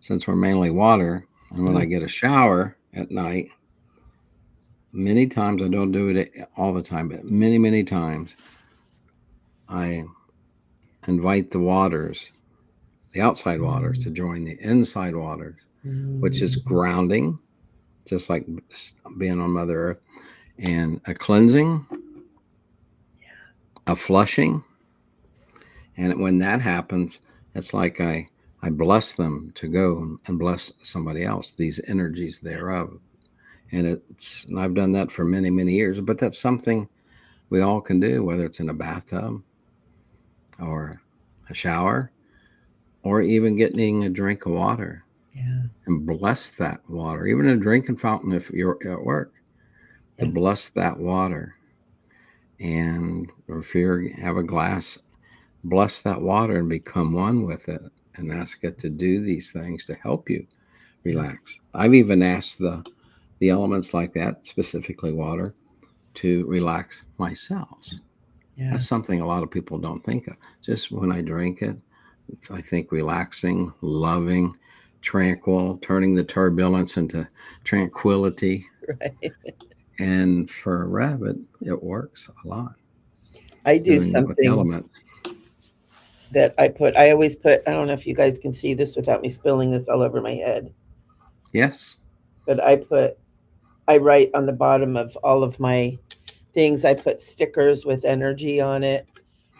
since we're mainly water, and when Mm. I get a shower at night, many times, I don't do it all the time, but many, many times, I invite the waters, the outside waters, to join the inside waters, which is Mm. grounding, just like being on Mother Earth, and a cleansing, a flushing. And when that happens, it's like I bless them to go and bless somebody else, these energies thereof. And I've done that for many, many years, but that's something we all can do, whether it's in a bathtub or a shower or even getting a drink of water, Yeah. and bless that water, even a drinking fountain if you're at work, to Yeah. bless that water. And if you have a glass, bless that water and become one with it and ask it to do these things to help you Yeah. relax. I've even asked the elements like that, specifically water, to relax my cells. Yeah. That's something a lot of people don't think of. Just when I drink it, I think relaxing, loving, tranquil, turning the turbulence into tranquility. Right. And for a rabbit, it works a lot I do doing it with something elements. that I always put, I don't know if you guys can see this without me spilling this all over my head, Yes. but I write on the bottom of all of my things, I put stickers with energy on it,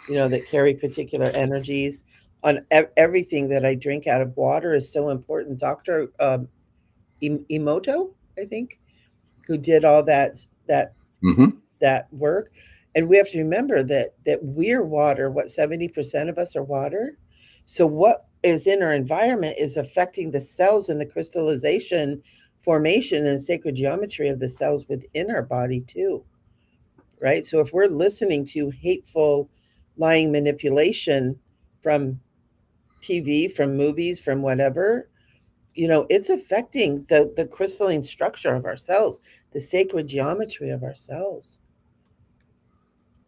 that carry particular energies. On everything that I drink out of water is so important. Dr. Emoto, I think, who did all that Mm-hmm. that work. And we have to remember that we're water. What, 70% of us are water? So what is in our environment is affecting the cells and the crystallization, formation, and sacred geometry of the cells within our body too. Right? So if we're listening to hateful lying manipulation from TV, from movies, from whatever, it's affecting the crystalline structure of our cells, the sacred geometry of our cells.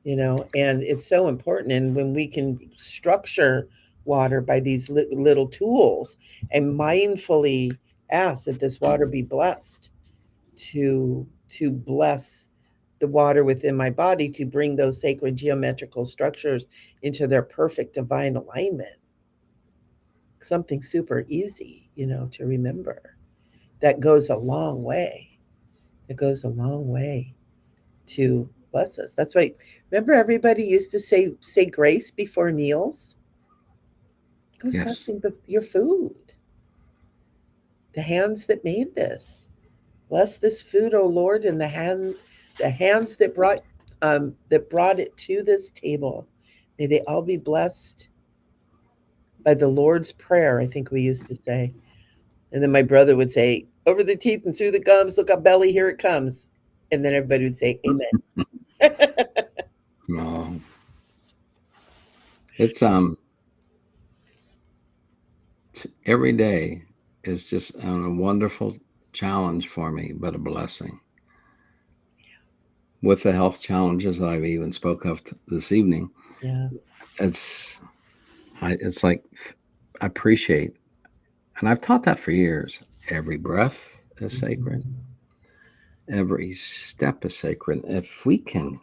And it's so important. And when we can structure water by these little tools and mindfully ask that this water be blessed, to bless the water within my body, to bring those sacred geometrical structures into their perfect divine alignment. something super easy, to remember. That goes a long way. It goes a long way to bless us. That's why, remember, everybody used to say grace before meals. It goes Yes. blessing your food. The hands that made this. Bless this food, O Lord, and the hands that brought it to this table. May they all be blessed by the Lord's Prayer, I think we used to say. And then my brother would say, over the teeth and through the gums, look up belly, here it comes. And then everybody would say, Amen. No, it's every day is just a wonderful challenge for me, but a blessing. With the health challenges that I've even spoke of this evening, Yeah. it's it's like I appreciate, and I've taught that for years. Every breath is sacred. Mhm. Every step is sacred. If we can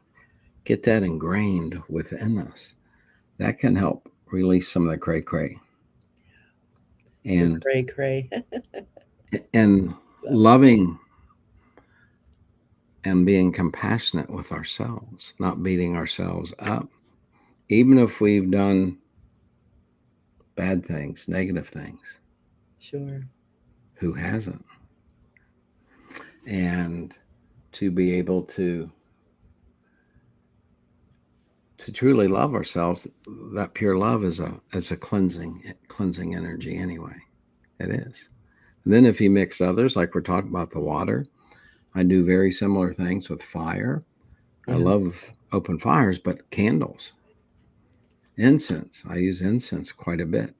get that ingrained within us, that can help release some of the cray cray The and cray cray. and Love it. loving and being compassionate with ourselves, not beating ourselves up, even if we've done bad things, negative things. Sure. Who hasn't? And to be able to truly love ourselves, that pure love is a cleansing energy anyway. It is. And then if you mix others, like we're talking about the water, I do very similar things with fire. I Yeah. love open fires, but candles, incense. I use incense quite a bit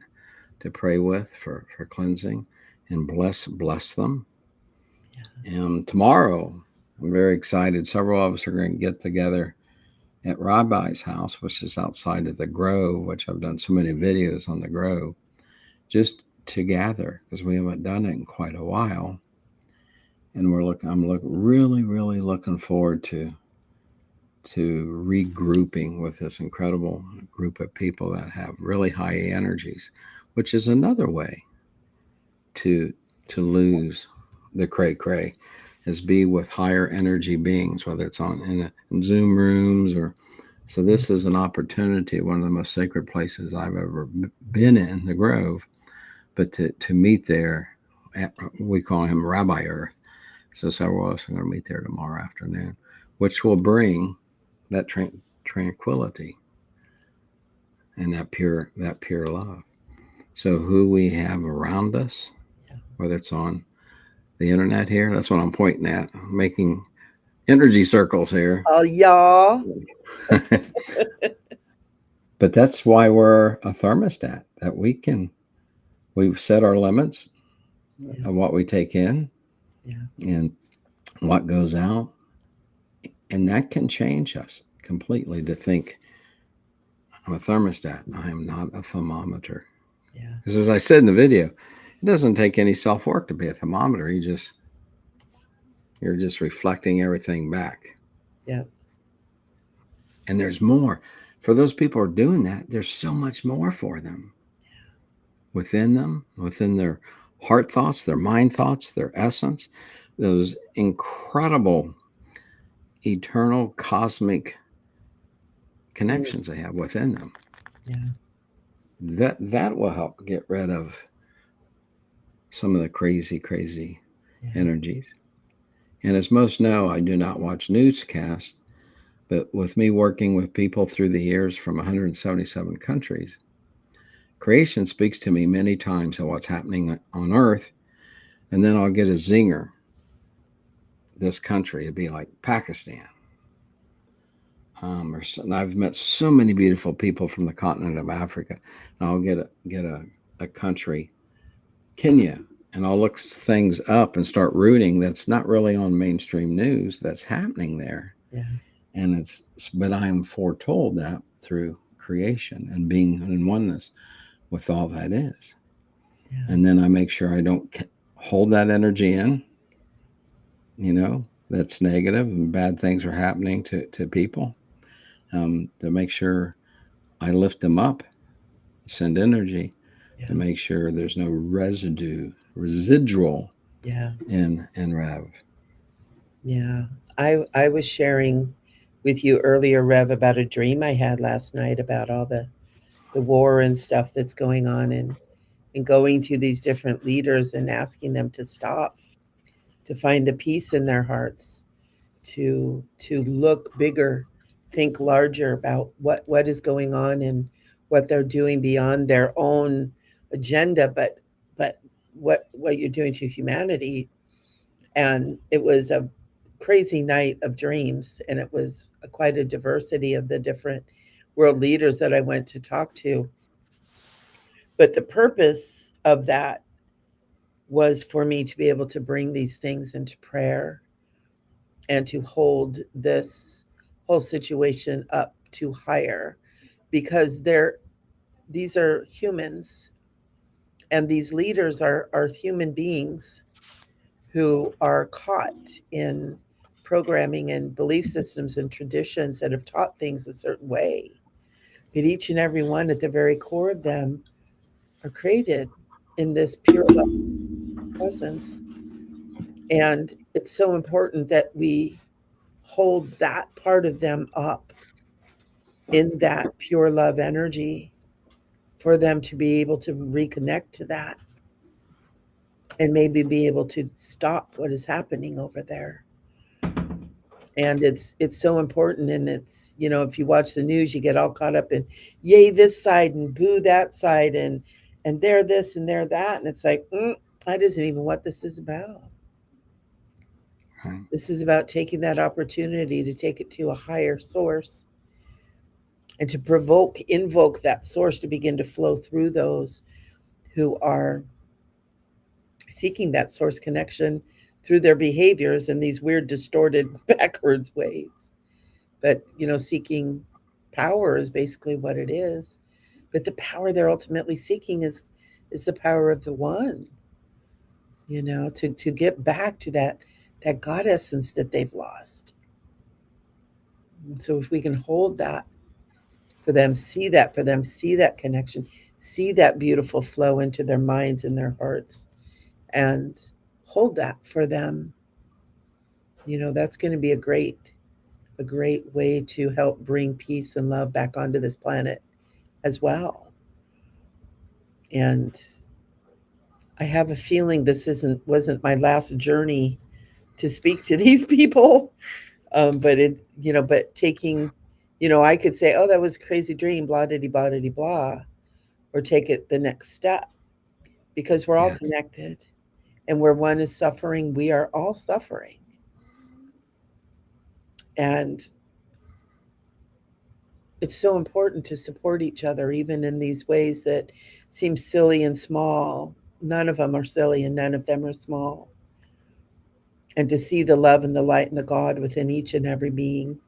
to pray with for cleansing and bless them. And tomorrow, I'm very excited. Several of us are going to get together at Rabbi's house, which is outside of the Grove, which I've done so many videos on the Grove, just to gather because we haven't done it in quite a while. And really looking forward to regrouping with this incredible group of people that have really high energies, which is another way to lose the cray cray, is be with higher energy beings, whether it's in Zoom rooms or. So this is an opportunity, one of the most sacred places I've ever been in, the Grove, but to meet there, we call him Rabbi Earth. So several of us are going to meet there tomorrow afternoon, which will bring that tranquility and that pure love. So who we have around us, Yeah. whether it's on the internet here, that's what I'm pointing at, making energy circles here. Oh, y'all. But that's why we're a thermostat, that we've set our limits Yeah. of what we take in Yeah. and what goes out. And that can change us completely to think I'm a thermostat. I am not a thermometer. Yeah. Because as I said in the video, it doesn't take any self work to be a thermometer. You're just reflecting everything back. Yeah. And there's more. For those people who are doing that, there's so much more for them, within their heart thoughts, their mind thoughts, their essence, those incredible eternal cosmic Mm. connections they have within them. Yeah. That will help get rid of some of the crazy Yeah. energies. And as most know, I do not watch newscasts, but with me working with people through the years from 177 countries, creation speaks to me many times of what's happening on Earth, and then I'll get a zinger. This country, it'd be like Pakistan. I've met so many beautiful people from the continent of Africa. And I'll get a country, Kenya, and I'll look things up and start rooting that's not really on mainstream news that's happening there. Yeah. And but I am foretold that through creation and being in oneness with all that is. Yeah. And then I make sure I don't hold that energy in, that's negative and bad things are happening to people, to make sure I lift them up, send energy, to Yeah. make sure there's no residual Yeah. in Rev. Yeah. I was sharing with you earlier, Rev, about a dream I had last night about all the war and stuff that's going on, and going to these different leaders and asking them to stop, to find the peace in their hearts, to look bigger, think larger about what is going on and what they're doing beyond their own agenda, but what you're doing to humanity. And it was a crazy night of dreams, and it was quite a diversity of the different world leaders that I went to talk to. But the purpose of that was for me to be able to bring these things into prayer and to hold this whole situation up to higher, because these are humans, and these leaders are human beings who are caught in programming and belief systems and traditions that have taught things a certain way. But each and every one at the very core of them are created in this pure love presence. And it's so important that we hold that part of them up in that pure love energy, for them to be able to reconnect to that and maybe be able to stop what is happening over there. And it's so important. And it's, if you watch the news, you get all caught up in yay this side and boo that side, and they're this and they're that, and it's like, that isn't even what this is about. Right? This is about taking that opportunity to take it to a higher source, and to invoke that source to begin to flow through those who are seeking that source connection through their behaviors in these weird, distorted, backwards ways. But, seeking power is basically what it is. But the power they're ultimately seeking is the power of the one, to get back to that God essence that they've lost. And so if we can hold that for them, see that for them, see that connection, see that beautiful flow into their minds and their hearts, and hold that for them, that's going to be a great way to help bring peace and love back onto this planet as well. And I have a feeling this isn't wasn't my last journey to speak to these people. But taking, I could say, oh, that was a crazy dream, blah, diddy, blah, diddy, blah, or take it the next step, because we're all Yes. connected. And where one is suffering, we are all suffering. And it's so important to support each other, even in these ways that seem silly and small. None of them are silly and none of them are small. And to see the love and the light and the God within each and every being.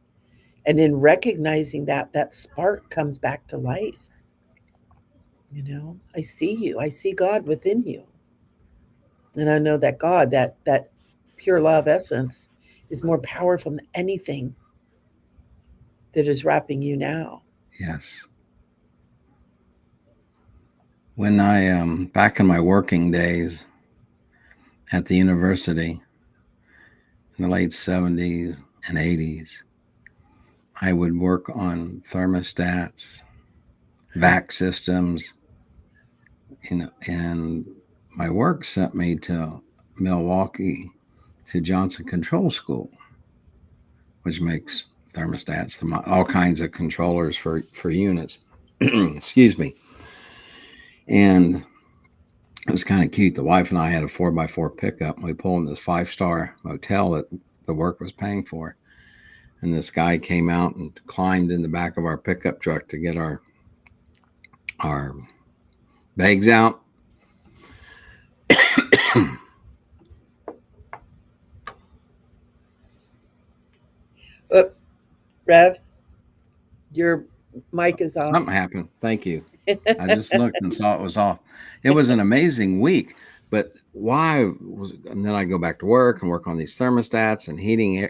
And in recognizing that, that spark comes back to life. I see you. I see God within you. And I know that God, that pure love essence, is more powerful than anything that is wrapping you now. Yes. When I back in my working days at the university in the late 70s and 80s, I would work on thermostats, vac systems, and my work sent me to Milwaukee to Johnson Control School, which makes thermostats, all kinds of controllers for units. Excuse me. And it was kind of cute. The wife and I had a 4x4 pickup, and we pulled in this 5-star motel that the work was paying for. And this guy came out and climbed in the back of our pickup truck to get our bags out. But Rev, your mic is off. Something happened. Thank you. I just looked and saw it was off. It was an amazing week, but why was? And then I go back to work and work on these thermostats and heating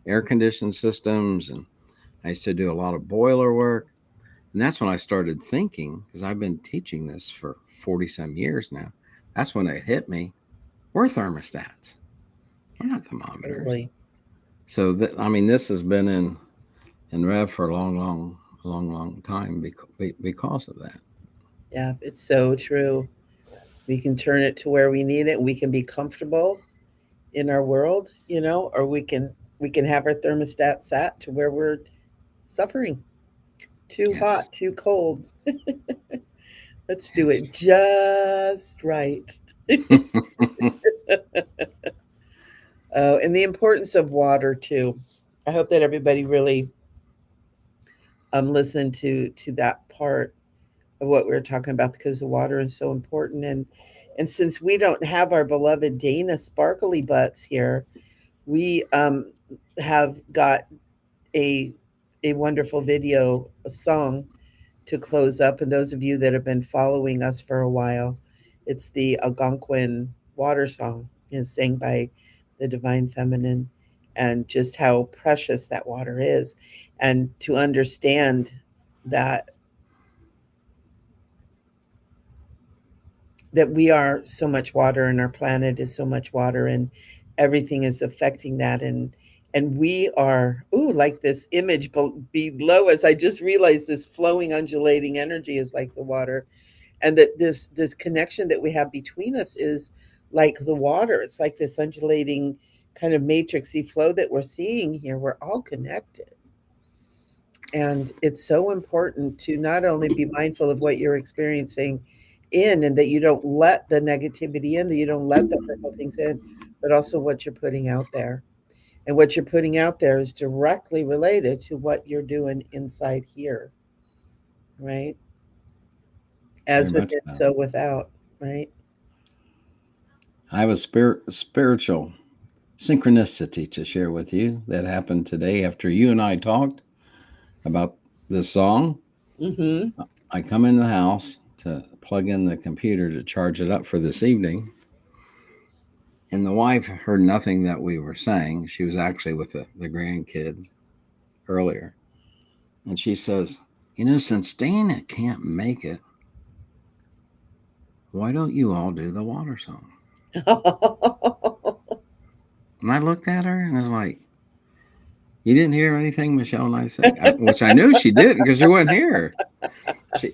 air conditioned systems, and I used to do a lot of boiler work. And that's when I started thinking, because I've been teaching this for 40 some years now. That's when it hit me. We're thermostats. We're not thermometers. Totally. So, I mean, this has been in Rev for a long time because of that. Yeah, it's so true. We can turn it to where we need it. We can be comfortable in our world, or we can have our thermostat set to where we're suffering. Too Yes. hot, too cold. Let's do Yes. it just right. Oh, and the importance of water too. I hope that everybody really listened to that part of what we were talking about, because the water is so important. And since we don't have our beloved Dana Sparkly Butts here, we have got a a wonderful video, a song to close up. And those of you that have been following us for a while, it's the Algonquin water song, is sang by the Divine Feminine, and just how precious that water is. And to understand that we are so much water, and our planet is so much water, and everything is affecting that. And we are, ooh, like this image below us. I just realized this flowing, undulating energy is like the water, and that this connection that we have between us is like the water. It's like this undulating kind of matrixy flow that we're seeing here. We're all connected. And it's so important to not only be mindful of what you're experiencing in, and that you don't let the negativity in, that you don't let the hurtful things in, but also what you're putting out there. And what you're putting out there is directly related to what you're doing inside here, right? Very As much within, so. so without, right? I have a spiritual synchronicity to share with you that happened today after you and I talked about this song. Mm-hmm. I come in the house to plug in the computer to charge it up for this evening, and the wife heard nothing that we were saying. She was actually with the grandkids earlier, and she says, since Dana can't make it, why don't you all do the water song? And I looked at her and I was like, you didn't hear anything Michelle and I said, which I knew she didn't because she wasn't here.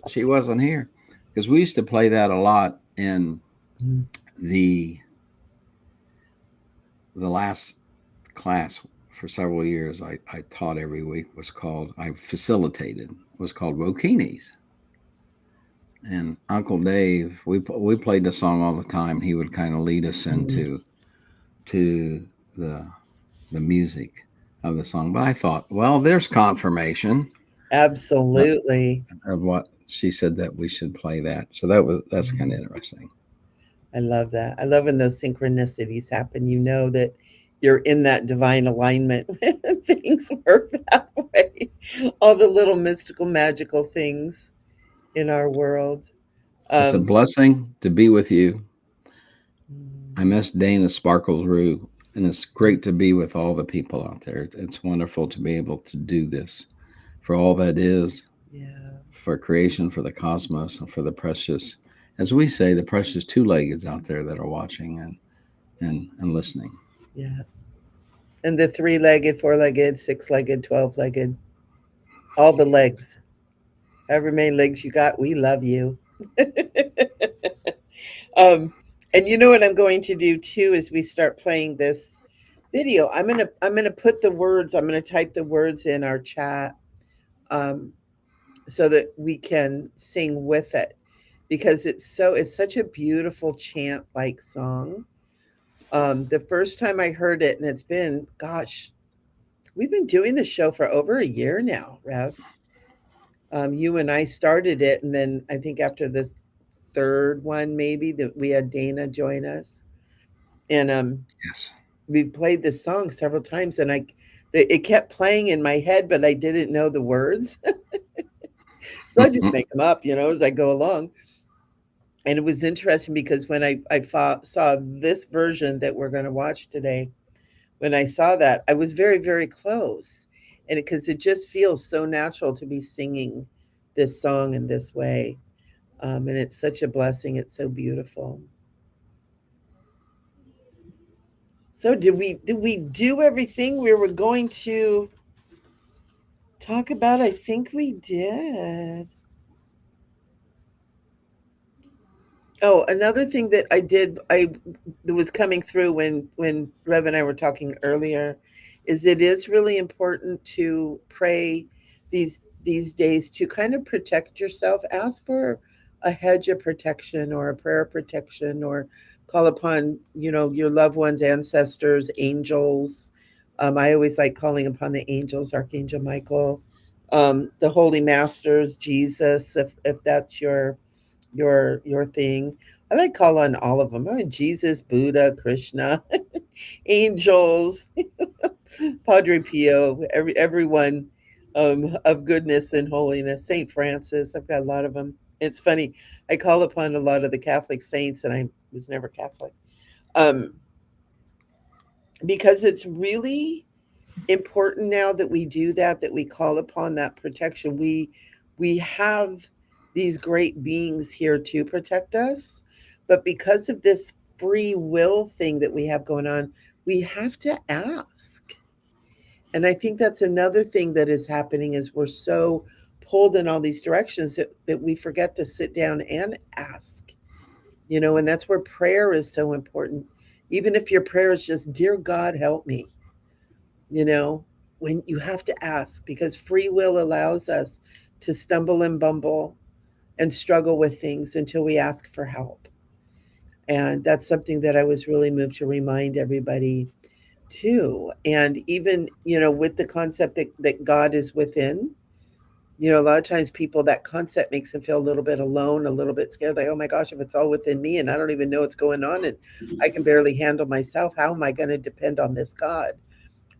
She wasn't here, because we used to play that a lot in the the last class for several years. I taught every week I facilitated, was called Wokinis. And Uncle Dave, we played the song all the time. He would kind of lead us into to the the music of the song. But I thought, well, there's confirmation of, Absolutely. of what she said, that we should play that. So that's kind of interesting. I love that. I love when those synchronicities happen. You know that you're in that divine alignment when things work that way. All the little mystical, magical things in our world. It's a Um, blessing to be with you. I mm, miss Dana Sparkles Rue, and it's great to be with all the people out there. It's wonderful to be able to do this for all that is, yeah, for creation, for the cosmos, and for the precious, as we say, the precious two-leggeds out there that are watching and listening. yeah. And the three-legged, four-legged, six-legged, 12-legged, all the legs. However many legs you got, we love you. um, and you know what I'm going to do too as we start playing this video. I'm gonna put the words. I'm gonna type the words in our chat, um, so that we can sing with it, because it's such a beautiful chant like song. The first time I heard it, and it's been, gosh, we've been doing the show for over a year now, Rev. You and I started it, and then I think after this third one, maybe, that we had Dana join us, and Yes. we've played this song several times, and it kept playing in my head, but I didn't know the words, so I just make them up, as I go along. And it was interesting because when I saw this version that we're going to watch today, when I saw that, I was very, very close. And because it just feels so natural to be singing this song in this way. And it's such a blessing. It's so beautiful. So did we do everything we were going to talk about? I think we did. Oh, another thing that I did, I that was coming through when Rev and I were talking earlier, is it is really important to pray these days to kind of protect yourself. Ask for a hedge of protection or a prayer of protection, or call upon your loved ones, ancestors, angels. I always like calling upon the angels, Archangel Michael, the holy masters, Jesus, if that's your thing. I like call on all of them. Oh, Jesus, Buddha, Krishna, angels, Padre Pio, everyone of goodness and holiness. Saint Francis. I've got a lot of them. It's funny. I call upon a lot of the Catholic saints, and I was never Catholic, um, because it's really important now that we do that, that we call upon that protection. We have these great beings here to protect us, but because of this free will thing that we have going on, we have to ask. And I think that's another thing that is happening, is we're so pulled in all these directions that we forget to sit down and ask. And that's where prayer is so important. Even if your prayer is just, dear God, help me, you know, when you have to ask, because free will allows us to stumble and bumble and struggle with things until we ask for help. And that's something that I was really moved to remind everybody too. And even, with the concept that God is within, a lot of times people, that concept makes them feel a little bit alone, a little bit scared, like, oh my gosh, if it's all within me and I don't even know what's going on and I can barely handle myself, how am I going to depend on this God?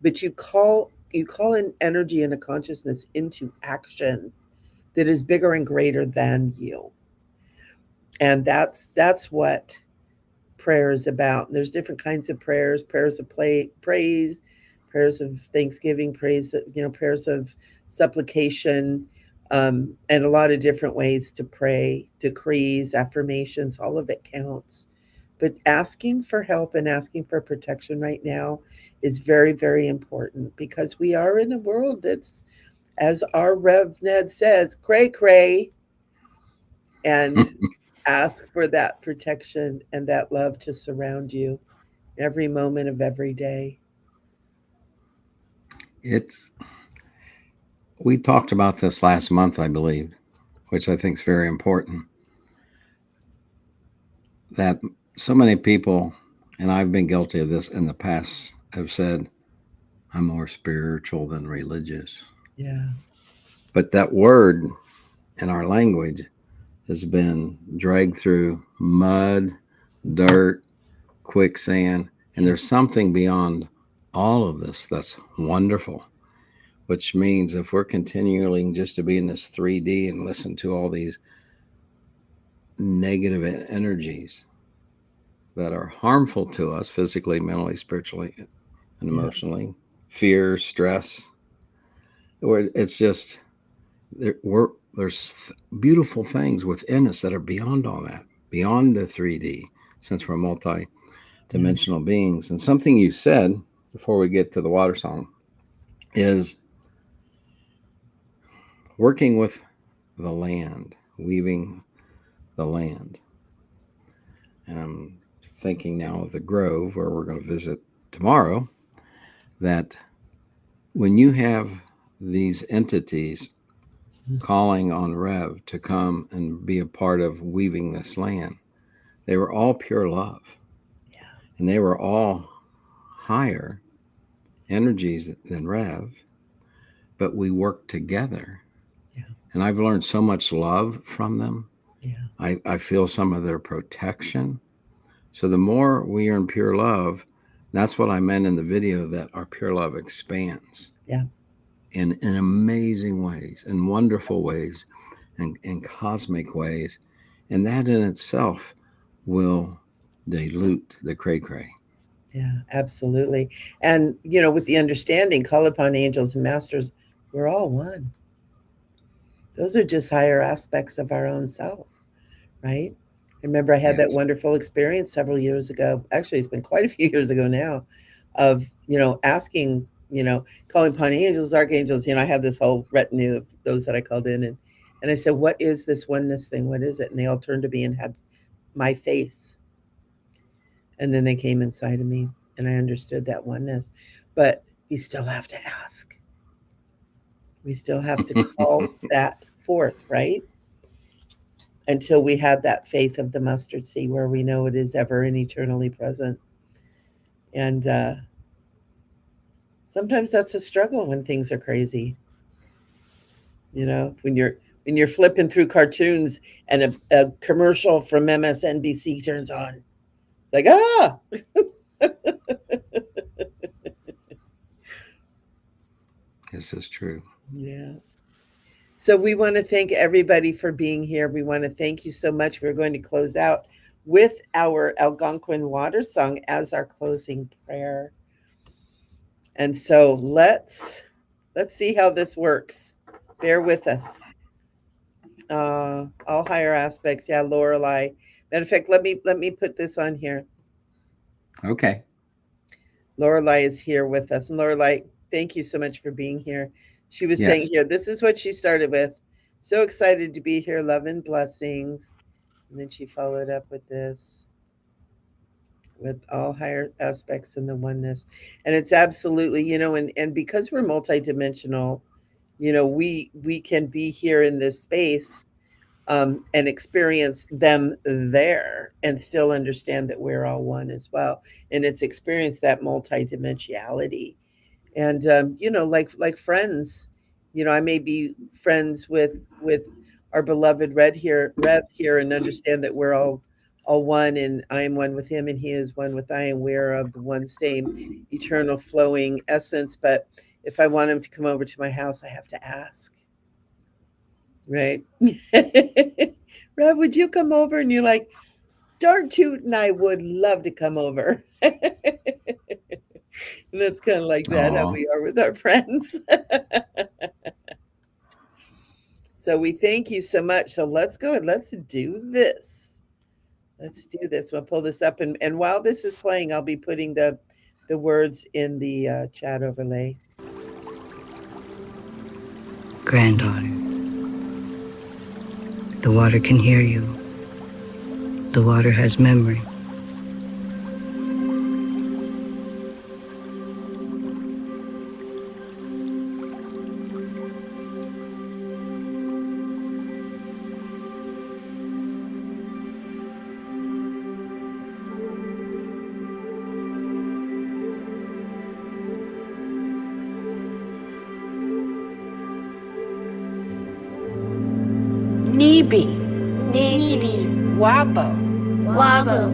But you call an energy and a consciousness into action that is bigger and greater than you. And that's what prayer is about. There's different kinds of prayers of praise, prayers of thanksgiving, prayers of supplication, and a lot of different ways to pray, decrees, affirmations, all of it counts. But asking for help and asking for protection right now is very, very important, because we are in a world that's, as our Rev Ned says, cray cray, and ask for that protection and that love to surround you every moment of every day. It's we talked about this last month, I believe, which I think is very important. That so many people, and I've been guilty of this in the past, have said, I'm more spiritual than religious. Yeah, But that word in our language has been dragged through mud, dirt, quicksand, and yeah, there's something beyond all of this that's wonderful. Which means if we're continuing just to be in this 3D and listen to all these negative energies that are harmful to us physically, mentally, spiritually, and yeah, emotionally, fear, stress, or it's just there's beautiful things within us that are beyond all that, beyond the 3D, since we're yeah, multi-dimensional beings. And something you said before we get to the water song is working with the land, weaving the land. And I'm thinking now of the Grove, where we're going to visit tomorrow, that when you have these entities calling on Rev to come and be a part of weaving this land, they were all pure love, and they were all higher energies than Rev, but we worked together. yeah, And I've learned so much love from them. yeah, I feel some of their protection. So the more we are in pure love, that's what I meant in the video, that our pure love expands yeah, in amazing ways, in wonderful ways, and in cosmic ways. And that in itself will dilute the cray cray. yeah, absolutely. And, with the understanding, call upon angels and masters, we're all one. Those are just higher aspects of our own self, right? I remember I had that Yes. wonderful experience several years ago. Actually, it's been quite a few years ago now, of asking, calling upon angels, archangels. I had this whole retinue of those that I called in, and I said, "What is this oneness thing? What is it?" And they all turned to me and had my face, and then they came inside of me, and I understood that oneness. But we still have to ask. We still have to call that forth, right? Until we have that faith of the mustard seed where we know it is ever and eternally present. And sometimes that's a struggle when things are crazy. When you're flipping through cartoons and a commercial from MSNBC turns on, it's like, ah. This is true. Yeah. So we want to thank everybody for being here. We want to thank you so much. We're going to close out with our Algonquin water song as our closing prayer. And so let's see how this works. Bear with us. All higher aspects. Yeah, Lorelei. Matter of fact, let me put this on here. Okay. Lorelei is here with us. And Lorelei, thank you so much for being here. She was saying Yes. here, this is what she started with. So excited to be here. Love and blessings. And then she followed up with this, with all higher aspects in the oneness. And it's absolutely, and because we're multidimensional, we can be here in this space, and experience them there and still understand that we're all one as well. And it's experience that multidimensionality. And like friends, I may be friends with our beloved Rev here, and understand that we're all one, and I am one with him, and he is one with I, and we're of the one same eternal flowing essence. But if I want him to come over to my house, I have to ask, right? Rev, would you come over? And you're like, darn tootin', I would love to come over. And that's kind of like that, how Oh, we are with our friends. So we thank you so much. So let's go and let's do this. Let's do this. We'll pull this up. And while this is playing, I'll be putting the words in the chat overlay. Granddaughter, the water can hear you. The water has memory. Nibi, Nibi, Wabo, Wabo,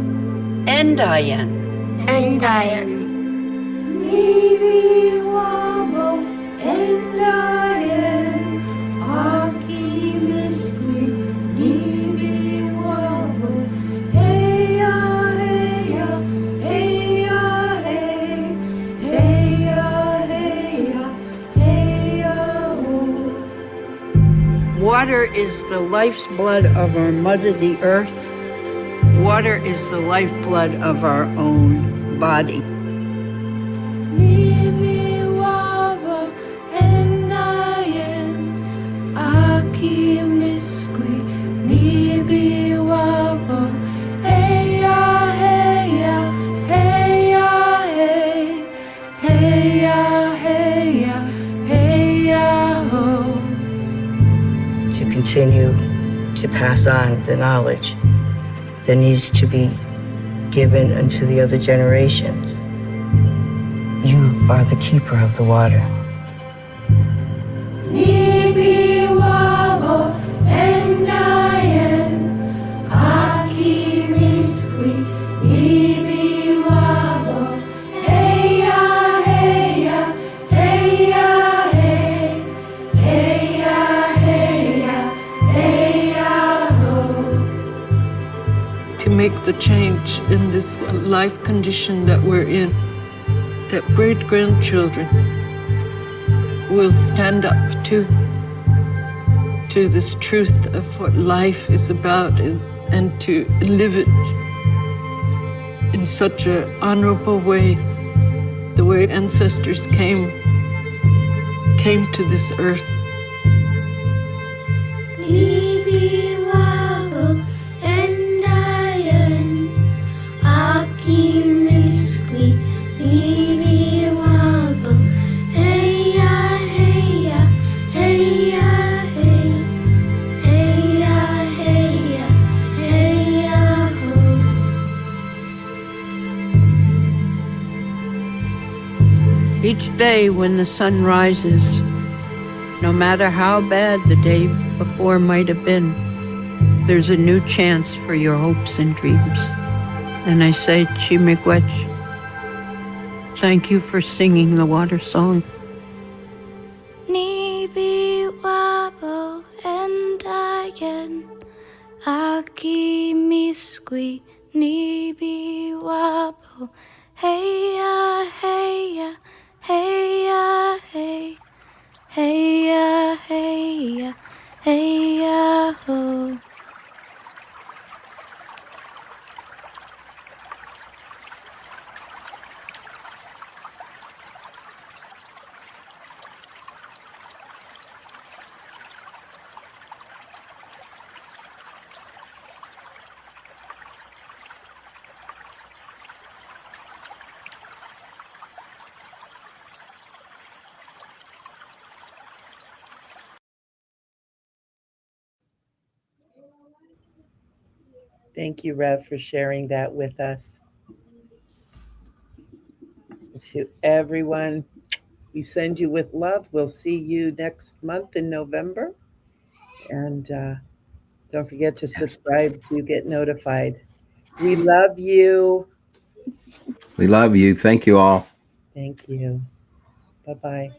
Endayan, Endayan. Nibi wabo endayen aki misli nibi wabo heya heya heya hey heya heya heya oh. Water is the life's blood of our mother, the earth. Water is the lifeblood of our own body. Nibi wabo endayen aki misli nibi wabo heya heya heya hey heya heya heya ho. To continue to pass on the knowledge that needs to be given unto the other generations. You are the keeper of the water. Nibi wabo endayen aki misli nibi wabo heya heya heya hey heya heya heya ho. To make the change in this life condition that we're in, that great-grandchildren will stand up to to this truth of what life is about and to live it in such an honorable way, the way ancestors came to this earth. Libi wabo endayen aki miskwi libi wabo heya heya heya hey heya heya heya ho. Each day when the sun rises, no matter how bad the day before might have been, there's a new chance for your hopes and dreams. And I say, Chimiigwech, thank you for singing the water song. Nibi wabo endayen aki miskwi nibi wabo heya heya heya hey heya heya heya ho. Thank you, Rev, for sharing that with us. To everyone, we send you with love. We'll see you next month in November. And don't forget to subscribe so you get notified. We love you. We love you. Thank you all. Thank you. Bye-bye.